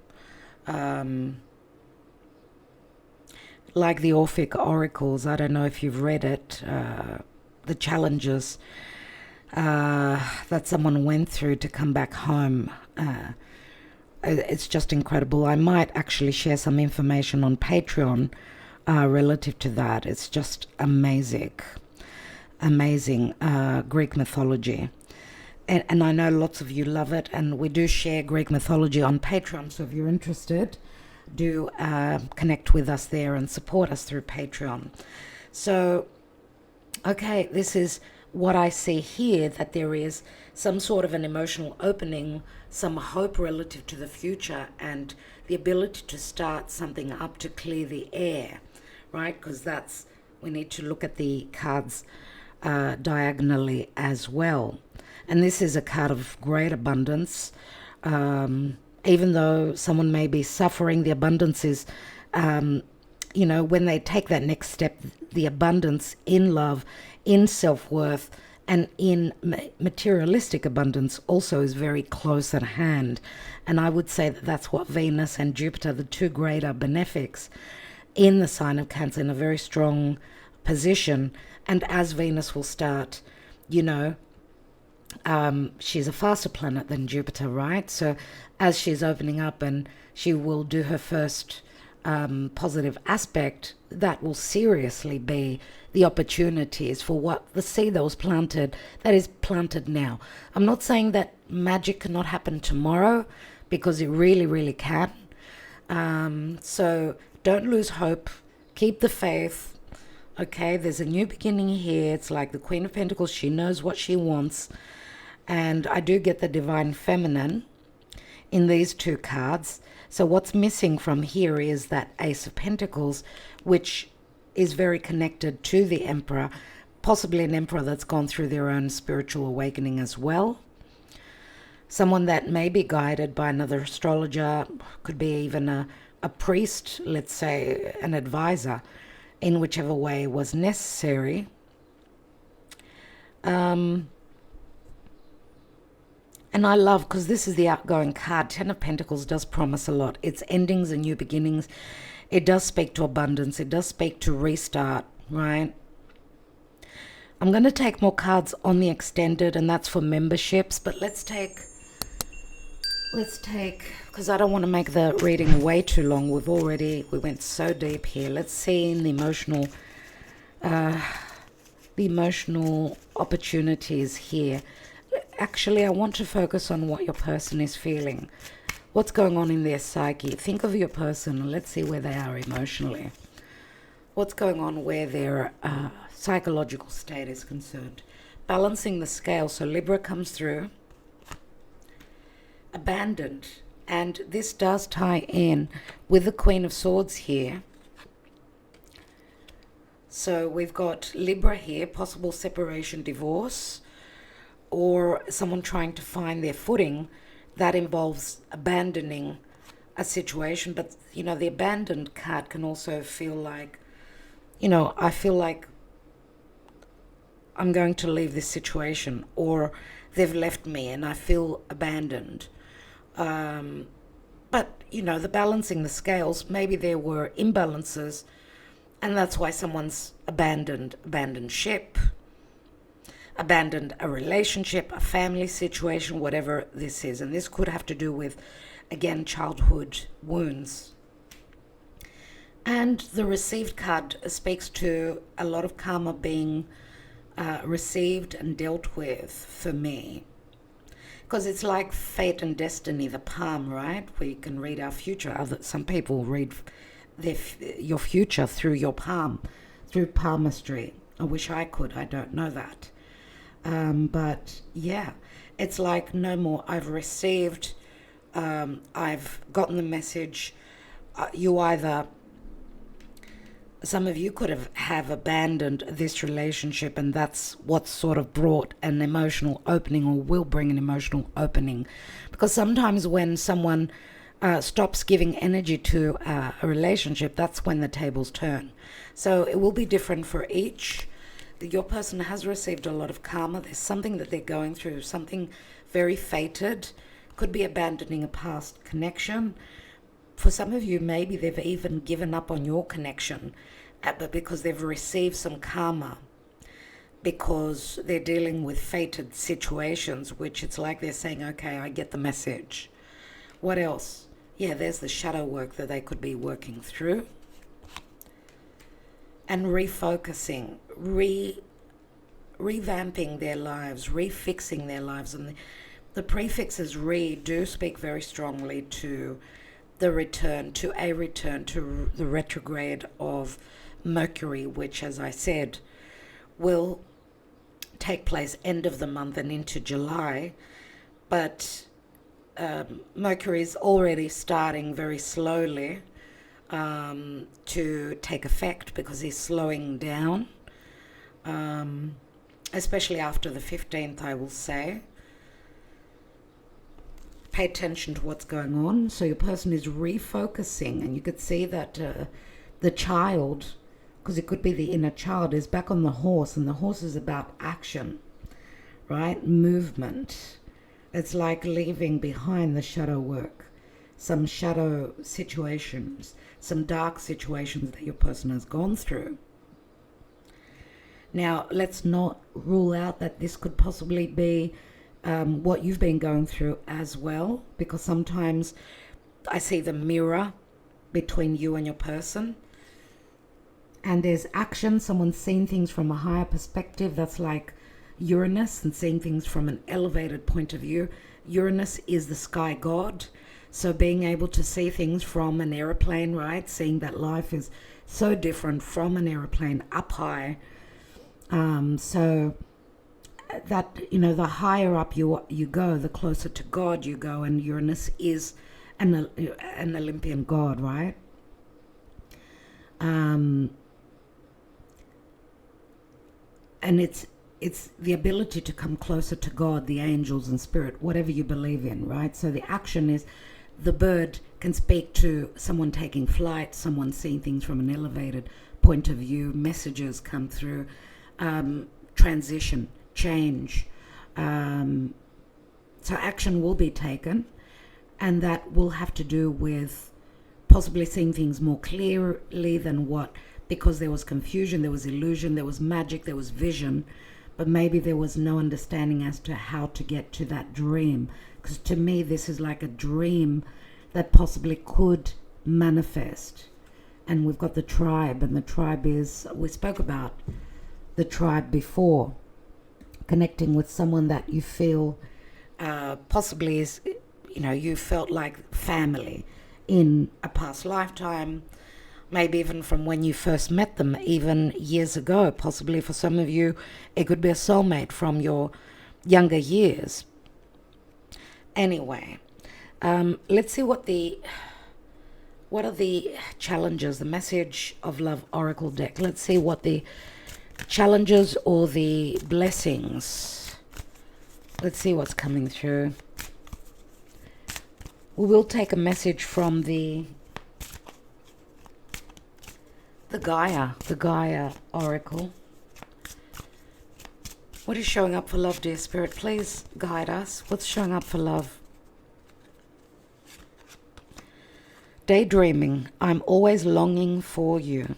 Like the Orphic Oracles, I don't know if you've read it, the challenges that someone went through to come back home. It's just incredible. I might actually share some information on Patreon relative to that. It's just amazing. amazing Greek mythology. And I know lots of you love it, and we do share Greek mythology on Patreon, so if you're interested, do connect with us there and support us through Patreon. So, okay, this is what I see here, that there is some sort of an emotional opening, some hope relative to the future, and the ability to start something up to clear the air, right? Because we need to look at the cards diagonally as well. And this is a card of great abundance. Even though someone may be suffering, the abundance is, when they take that next step, the abundance in love, in self-worth, and in materialistic abundance also is very close at hand. And I would say that that's what Venus and Jupiter, the two greater benefics in the sign of Cancer, in a very strong position. And as Venus will start, she's a faster planet than Jupiter, right? So as she's opening up and she will do her first positive aspect, that will seriously be the opportunities for what the seed that was planted, that is planted now. I'm not saying that magic cannot happen tomorrow, because it really, really can. So don't lose hope. Keep the faith. Okay, there's a new beginning here. It's like the Queen of Pentacles. She knows what she wants. And I do get the Divine Feminine in these two cards. So what's missing from here is that Ace of Pentacles, which is very connected to the Emperor, possibly an Emperor that's gone through their own spiritual awakening as well. Someone that may be guided by another astrologer, could be even a priest, let's say an advisor, in whichever way was necessary. And I love, because this is the outgoing card, Ten of Pentacles does promise a lot. It's endings and new beginnings. It does speak to abundance. It does speak to restart, right? I'm going to take more cards on the extended, and that's for memberships. But let's take, because I don't want to make the reading way too long. We went so deep here. Let's see in the emotional opportunities here. Actually, I want to focus on what your person is feeling. What's going on in their psyche? Think of your person and let's see where they are emotionally. What's going on where their psychological state is concerned. Balancing the scale. So Libra comes through. Abandoned. And this does tie in with the Queen of Swords here. So we've got Libra here, possible separation, divorce, or someone trying to find their footing. That involves abandoning a situation. But, the abandoned card can also feel like, I feel like I'm going to leave this situation, or they've left me and I feel abandoned. But, the balancing the scales, maybe there were imbalances, and that's why someone's abandoned ship, abandoned a relationship, a family situation, whatever this is. And this could have to do with, again, childhood wounds. And the received card speaks to a lot of karma being received and dealt with for me. Because it's like fate and destiny, the palm, right? We can read our future. Some people read your future through your palm, through palmistry. I wish I could. I don't know that. But yeah, it's like no more. I've received, I've gotten the message. Some of you could have abandoned this relationship, and that's what sort of brought an emotional opening, or will bring an emotional opening. Because sometimes when someone stops giving energy to a relationship, that's when the tables turn. So it will be different for each. Your person has received a lot of karma. There's something that they're going through, something very fated. Could be abandoning a past connection. For some of you, maybe they've even given up on your connection, but because they've received some karma, because they're dealing with fated situations, which it's like they're saying, okay, I get the message. What else? Yeah, there's the shadow work that they could be working through. And refocusing, revamping their lives, refixing their lives. And the prefixes re do speak very strongly to the return, to the retrograde of Mercury, which, as I said, will take place end of the month and into July. But Mercury is already starting very slowly to take effect, because he's slowing down, especially after the 15th, I will say. Pay attention to what's going on. So your person is refocusing, and you could see that the child, because it could be the inner child, is back on the horse, and the horse is about action, right? Movement. It's like leaving behind the shadow work, some shadow situations, some dark situations that your person has gone through. Now, let's not rule out that this could possibly be what you've been going through as well, because sometimes I see the mirror between you and your person, and there's action. Someone's seeing things from a higher perspective. That's like Uranus, and seeing things from an elevated point of view. Uranus is the sky god, so being able to see things from an aeroplane, right? Seeing that life is so different from an aeroplane up high. So that, the higher up you go, the closer to God you go, and Uranus is an Olympian god, right? And it's the ability to come closer to God, the angels and spirit, whatever you believe in, right? So the action is, the bird can speak to someone taking flight, someone seeing things from an elevated point of view, messages come through, transition, change. So action will be taken, and that will have to do with possibly seeing things more clearly than what, because there was confusion, there was illusion, there was magic, there was vision, but maybe there was no understanding as to how to get to that dream. Because to me, this is like a dream that possibly could manifest. And we've got the tribe, and the tribe is, we spoke about the tribe before, connecting with someone that you feel possibly is, you felt like family in a past lifetime, maybe even from when you first met them, even years ago. Possibly for some of you, it could be a soulmate from your younger years. Anyway, let's see what are the challenges, the message of love oracle deck. Let's see what the challenges or the blessings. Let's see what's coming through. We will take a message from the Gaia oracle. What is showing up for love, dear spirit? Please guide us. What's showing up for love? Daydreaming. I'm always longing for you.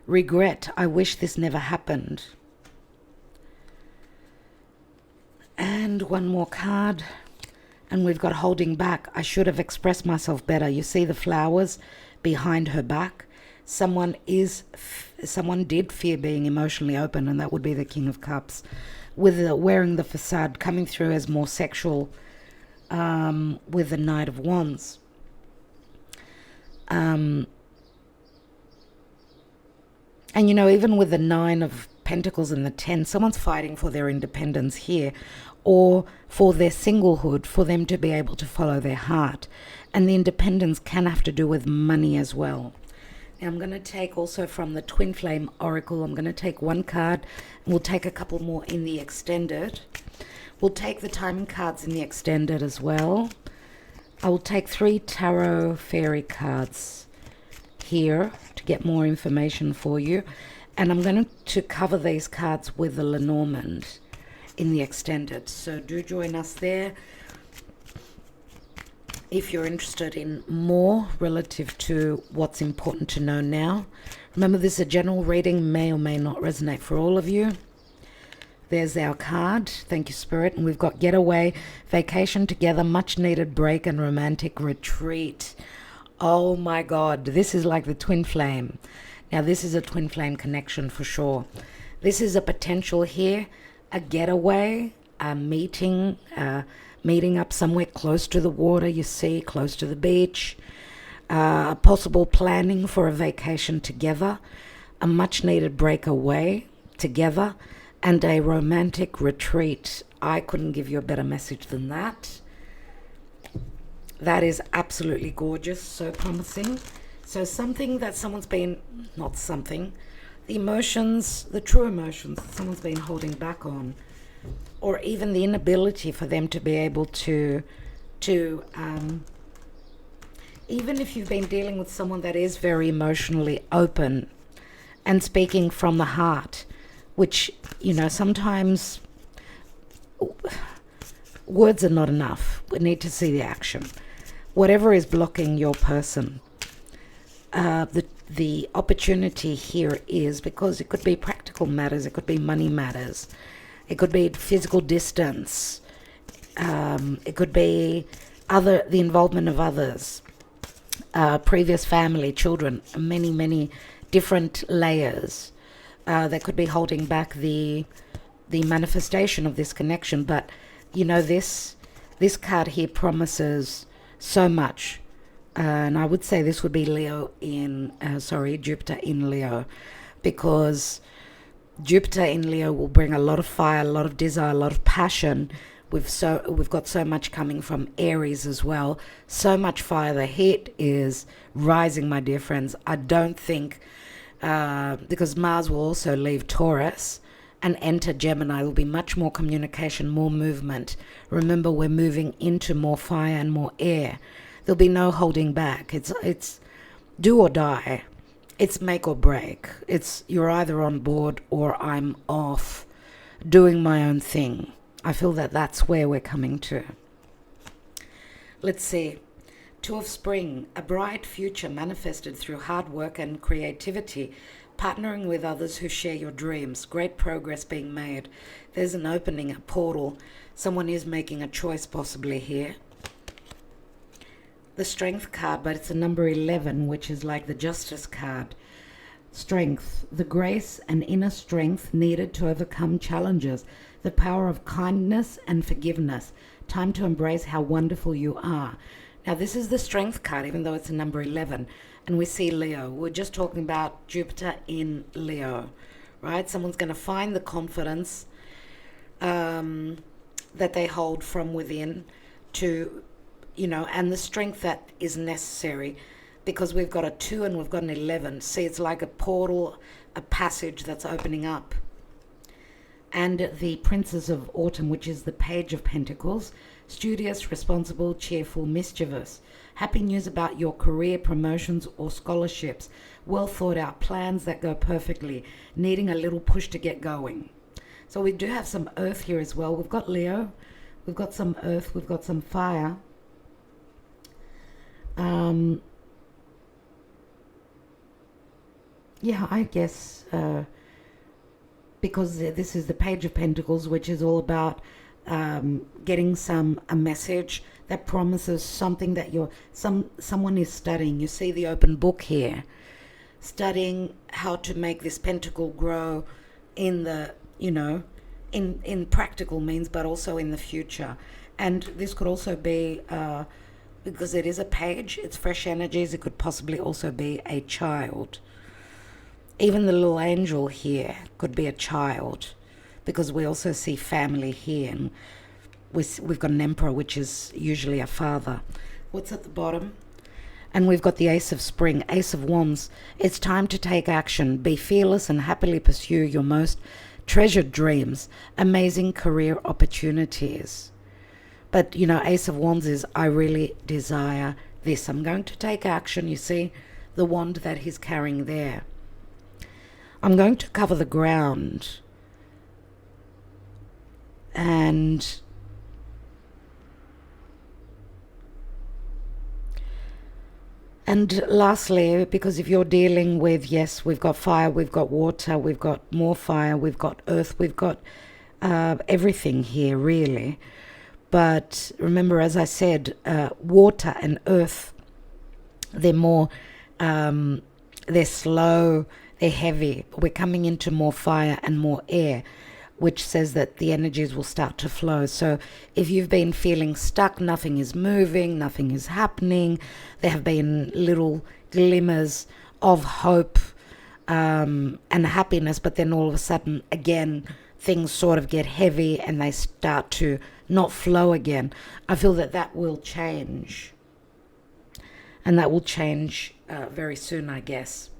Regret. I wish this never happened. And one more card. And we've got holding back. I should have expressed myself better. You see the flowers behind her back? Someone did fear being emotionally open, and that would be the King of Cups, with wearing the facade, coming through as more sexual, with the Knight of Wands. And even with the 9 of Pentacles and the 10, someone's fighting for their independence here, or for their singlehood, for them to be able to follow their heart. And the independence can have to do with money as well. Now I'm going to take also from the Twin Flame Oracle, I'm going to take one card, and we'll take a couple more in the extended. We'll take the timing cards in the extended as well. I will take 3 tarot fairy cards here to get more information for you. And I'm going to cover these cards with the Lenormand in the extended. So do join us there if you're interested in more relative to what's important to know now. Remember, this is a general reading, may or may not resonate for all of you. There's our card. Thank you, Spirit. And we've got getaway, vacation together, much needed break, and romantic retreat. Oh my God, this is like the twin flame. Now, this is a twin flame connection for sure. This is a potential here, a getaway, a meeting up somewhere close to the water, you see, close to the beach, possible planning for a vacation together, a much needed break away together, and a romantic retreat. I couldn't give you a better message than that. That is absolutely gorgeous, so promising. So something that someone's been, not something, the emotions, the true emotions that someone's been holding back on, or even the inability for them to be able to even if you've been dealing with someone that is very emotionally open and speaking from the heart, which, you know, sometimes words are not enough. We need to see the action. Whatever is blocking your person, the opportunity here is, because it could be practical matters, it could be money matters, it could be physical distance, it could be the involvement of others, previous family, children, many different layers that could be holding back the manifestation of this connection. But you know, this card here promises so much, and I would say this would be Jupiter in Leo, because Jupiter in Leo will bring a lot of fire, a lot of desire, a lot of passion. We've got so much coming from Aries as well. So much fire. The heat is rising, my dear friends. I don't think, because Mars will also leave Taurus and enter Gemini, there will be much more communication, more movement. Remember, we're moving into more fire and more air. There'll be no holding back. It's do or die. It's make or break. It's you're either on board or I'm off, doing my own thing. I feel that that's where we're coming to. Let's see. Two of Spring, a bright future manifested through hard work and creativity, partnering with others who share your dreams, great progress being made. There's an opening, a portal. Someone is making a choice possibly here. The Strength card, but it's a number 11, which is like the Justice card. Strength, the grace and inner strength needed to overcome challenges, the power of kindness and forgiveness. Time to embrace how wonderful you are. Now, this is the Strength card, even though it's a number 11, and we see Leo. We're just talking about Jupiter in Leo, right? Someone's going to find the confidence that they hold from within to, you know, and the strength that is necessary, because we've got a 2 and we've got an 11. See, it's like a portal, a passage that's opening up. And the Princess of Autumn, which is the Page of Pentacles, studious, responsible, cheerful, mischievous. Happy news about your career, promotions or scholarships. Well thought out plans that go perfectly, needing a little push to get going. So we do have some earth here as well. We've got Leo, we've got some earth, we've got some fire. Yeah, I guess because this is the Page of Pentacles, which is all about getting a message that promises something that someone is studying. You see the open book here, studying how to make this pentacle grow in the, you know, in practical means, but also in the future. And this could also be because it is a page, it's fresh energies. It could possibly also be a child. Even the little angel here could be a child, because we also see family here, and we've got an emperor, which is usually a father. What's at the bottom? And we've got the Ace of Spring, Ace of Wands. It's time to take action. Be fearless and happily pursue your most treasured dreams, amazing career opportunities. But, you know, Ace of Wands is, I really desire this. I'm going to take action. You see the wand that he's carrying there. I'm going to cover the ground. And lastly, because if you're dealing with, yes, we've got fire, we've got water, we've got more fire, we've got earth, we've got everything here, really. But remember, as I said, water and earth, they're more they're slow, they're heavy. We're coming into more fire and more air, which says that the energies will start to flow. So if you've been feeling stuck, nothing is moving, nothing is happening, there have been little glimmers of hope and happiness, but then all of a sudden, again, things sort of get heavy and they start to not flow again. I feel that that will change. And that will change very soon, I guess.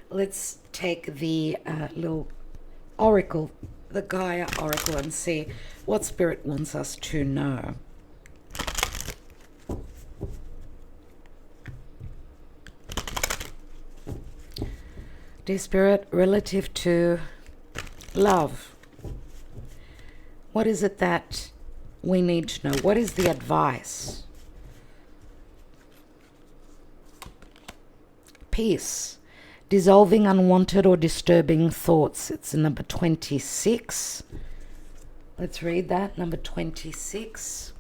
Let's take the little oracle, the Gaia oracle, and see what Spirit wants us to know. Dear Spirit, relative to love, what is it that we need to know? What is the advice? Peace. Dissolving unwanted or disturbing thoughts. It's number 26. Let's read that, number 26.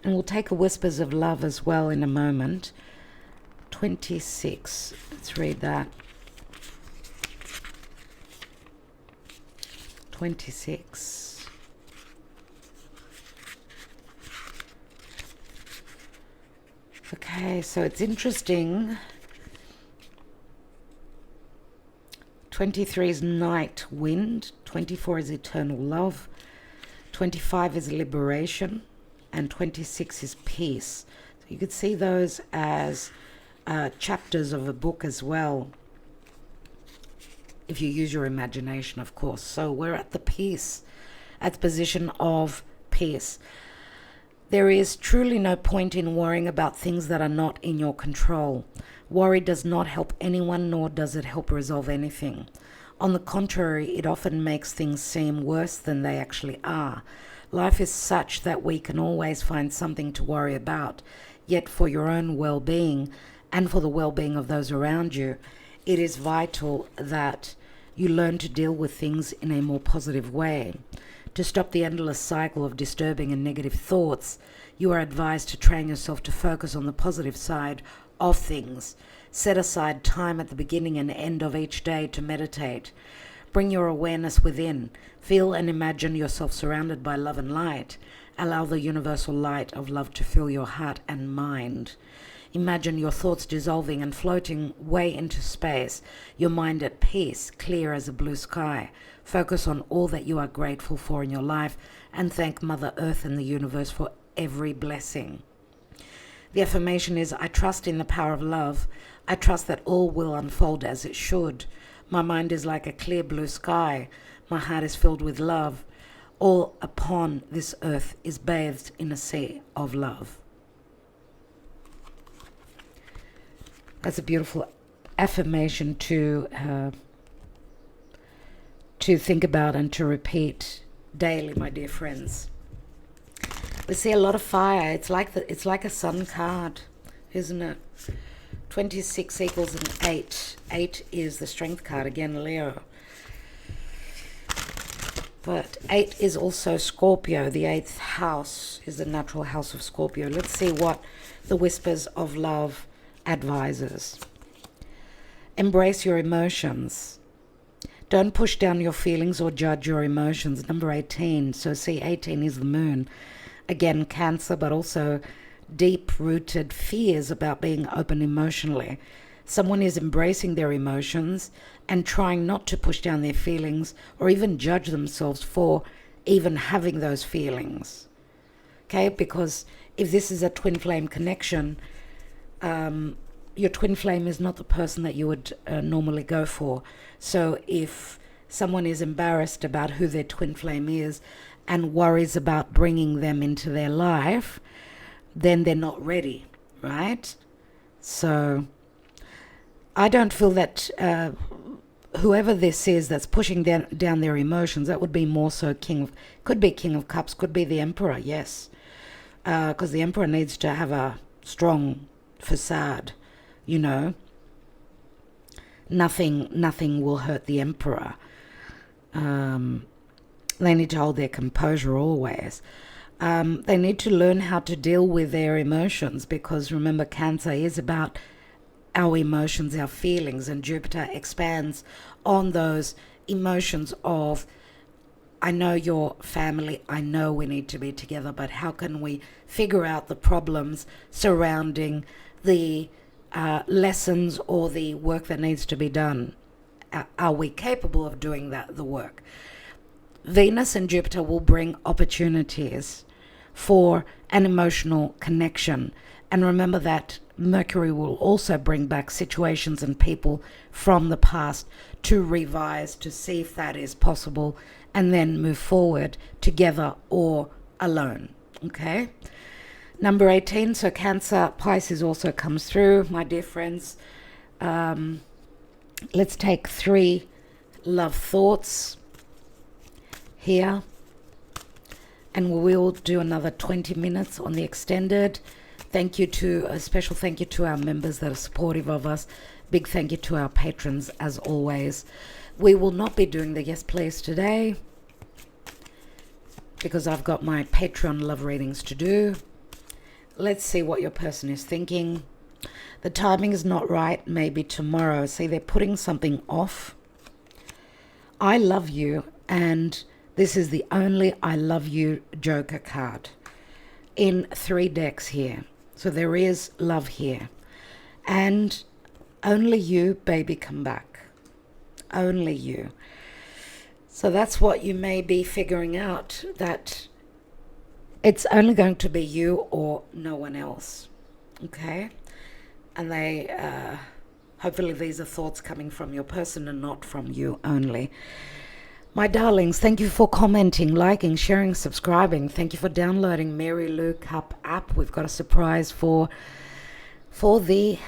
And we'll take a whispers of love as well in a moment. 26. Let's read that. 26. Okay, so it's interesting. 23 is night wind, 24 is eternal love, 25 is liberation, and 26 is peace. So you could see those as chapters of a book as well, if you use your imagination, of course. So we're at the peace, at the position of peace. There is truly no point in worrying about things that are not in your control. Worry does not help anyone, nor does it help resolve anything. On the contrary, it often makes things seem worse than they actually are. Life is such that we can always find something to worry about. Yet for your own well-being and for the well-being of those around you, it is vital that you learn to deal with things in a more positive way. To stop the endless cycle of disturbing and negative thoughts, you are advised to train yourself to focus on the positive side of things. Set aside time at the beginning and end of each day to meditate. Bring your awareness within. Feel and imagine yourself surrounded by love and light. Allow the universal light of love to fill your heart and mind. Imagine your thoughts dissolving and floating way into space, your mind at peace, clear as a blue sky. Focus on all that you are grateful for in your life and thank Mother Earth and the universe for every blessing. The affirmation is, I trust in the power of love. I trust that all will unfold as it should. My mind is like a clear blue sky. My heart is filled with love. All upon this earth is bathed in a sea of love. That's a beautiful affirmation to think about and to repeat daily, my dear friends. We see a lot of fire. It's like a sun card, isn't it? 26 equals an 8. 8 is the strength card, again, Leo. But 8 is also Scorpio. The 8th house is the natural house of Scorpio. Let's see what the whispers of love advises. Embrace your emotions. Don't push down your feelings or judge your emotions. Number 18. So see, 18 is the moon. Again, Cancer, but also deep-rooted fears about being open emotionally. Someone is embracing their emotions and trying not to push down their feelings or even judge themselves for even having those feelings. Okay, because if this is a twin flame connection, your twin flame is not the person that you would normally go for. So if someone is embarrassed about who their twin flame is and worries about bringing them into their life, then they're not ready, right? So I don't feel that whoever this is that's pushing down their emotions, that would be more so could be King of Cups, could be the Emperor, yes. Because the Emperor needs to have a strong facade, you know. Nothing will hurt the Emperor. They need to hold their composure always. They need to learn how to deal with their emotions, because remember, Cancer is about our emotions, our feelings, and Jupiter expands on those emotions of, I know your family, I know we need to be together, but how can we figure out the problems surrounding the lessons or the work that needs to be done? Are we capable of doing the work? Venus and Jupiter will bring opportunities for an emotional connection. And remember that Mercury will also bring back situations and people from the past to revise, to see if that is possible, and then move forward together or alone. Okay? Number 18, so Cancer, Pisces also comes through, my dear friends. Let's take 3 love thoughts here, and we'll do another 20 minutes on the extended. A special thank you to our members that are supportive of us. Big thank you to our patrons as always. We will not be doing the yes please today because I've got my Patreon love readings to do. Let's see what your person is thinking. The timing is not right, maybe tomorrow. See, they're putting something off. I love you, and this is the only I love you Joker card in 3 decks here. So there is love here. And only you, baby, come back. Only you. So that's what you may be figuring out, that it's only going to be you or no one else. Okay? And hopefully these are thoughts coming from your person and not from you only. My darlings, thank you for commenting, liking, sharing, subscribing. Thank you for downloading Mary Lou Cup app. We've got a surprise for the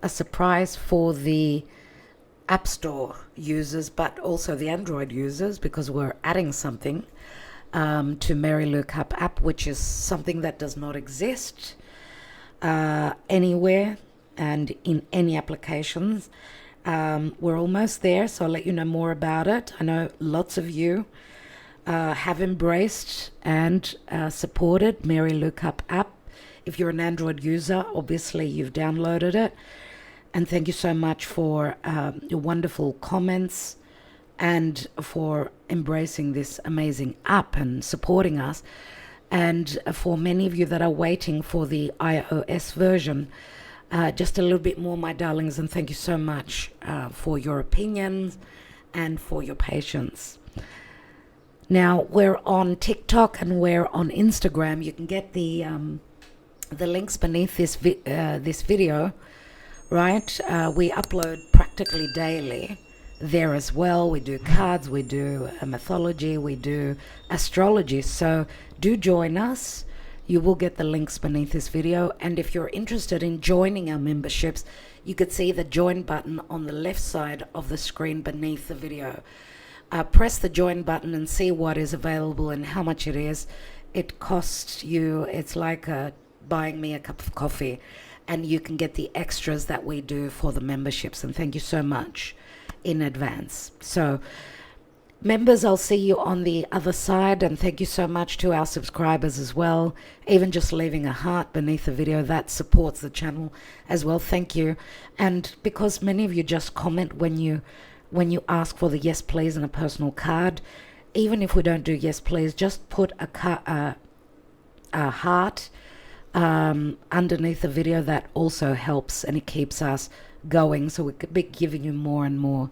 a surprise for the App Store users, but also the Android users, because we're adding something to Mary Lou Cup app, which is something that does not exist anywhere and in any applications. We're almost there, so I'll let you know more about it. I know lots of you have embraced and supported Mary Lou Cup app. If you're an Android user, obviously you've downloaded it. And thank you so much for your wonderful comments and for embracing this amazing app and supporting us. And for many of you that are waiting for the iOS version, just a little bit more, my darlings, and thank you so much for your opinions and for your patience. Now, we're on TikTok and we're on Instagram. You can get the links beneath this video, right? We upload practically daily there as well. We do cards, we do mythology, we do astrology. So do join us. You will get the links beneath this video. And if you're interested in joining our memberships, you could see the join button on the left side of the screen beneath the video. Press the join button and see what is available and how much it is. It costs you, it's like buying me a cup of coffee, and you can get the extras that we do for the memberships. And thank you so much in advance. So members, I'll see you on the other side, and thank you so much to our subscribers as well. Even just leaving a heart beneath the video, that supports the channel as well. Thank you. And because many of you just comment when you ask for the yes please and a personal card, even if we don't do yes please, just put a heart underneath the video. That also helps, and it keeps us going, so we could be giving you more and more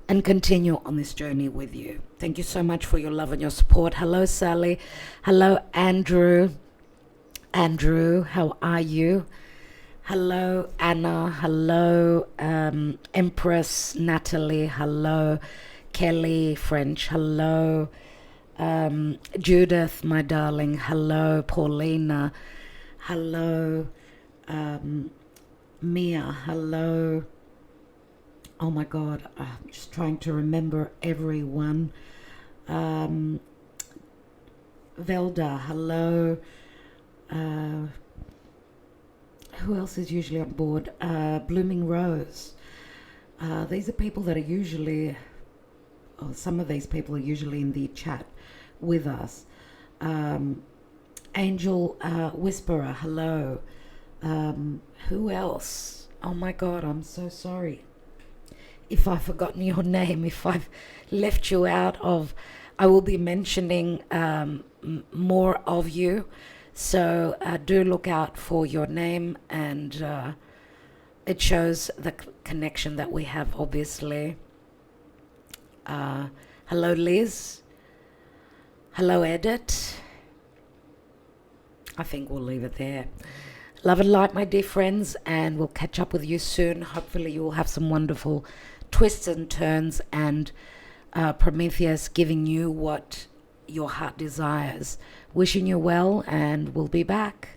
and continue on this journey with you. Thank you so much for your love and your support. Hello, Sally. Hello, Andrew. Andrew, how are you? Hello, Anna. Hello, Empress Natalie. Hello, Kelly French. Hello, Judith, my darling. Hello, Paulina. Hello, Mia. Hello. Oh my God, I'm just trying to remember everyone. Velda, hello. Who else is usually on board? Blooming Rose. These are people that are usually, some of these people are usually in the chat with us. Angel Whisperer, hello. Who else? Oh my God, I'm so sorry if I've forgotten your name, if I've left you out of. I will be mentioning more of you, so do look out for your name, and it shows the connection that we have, obviously. Hello, Liz. Hello, Edit. I think we'll leave it there. Love and light, my dear friends, and we'll catch up with you soon. Hopefully you will have some wonderful twists and turns, and Prometheus giving you what your heart desires. Wishing you well, and we'll be back.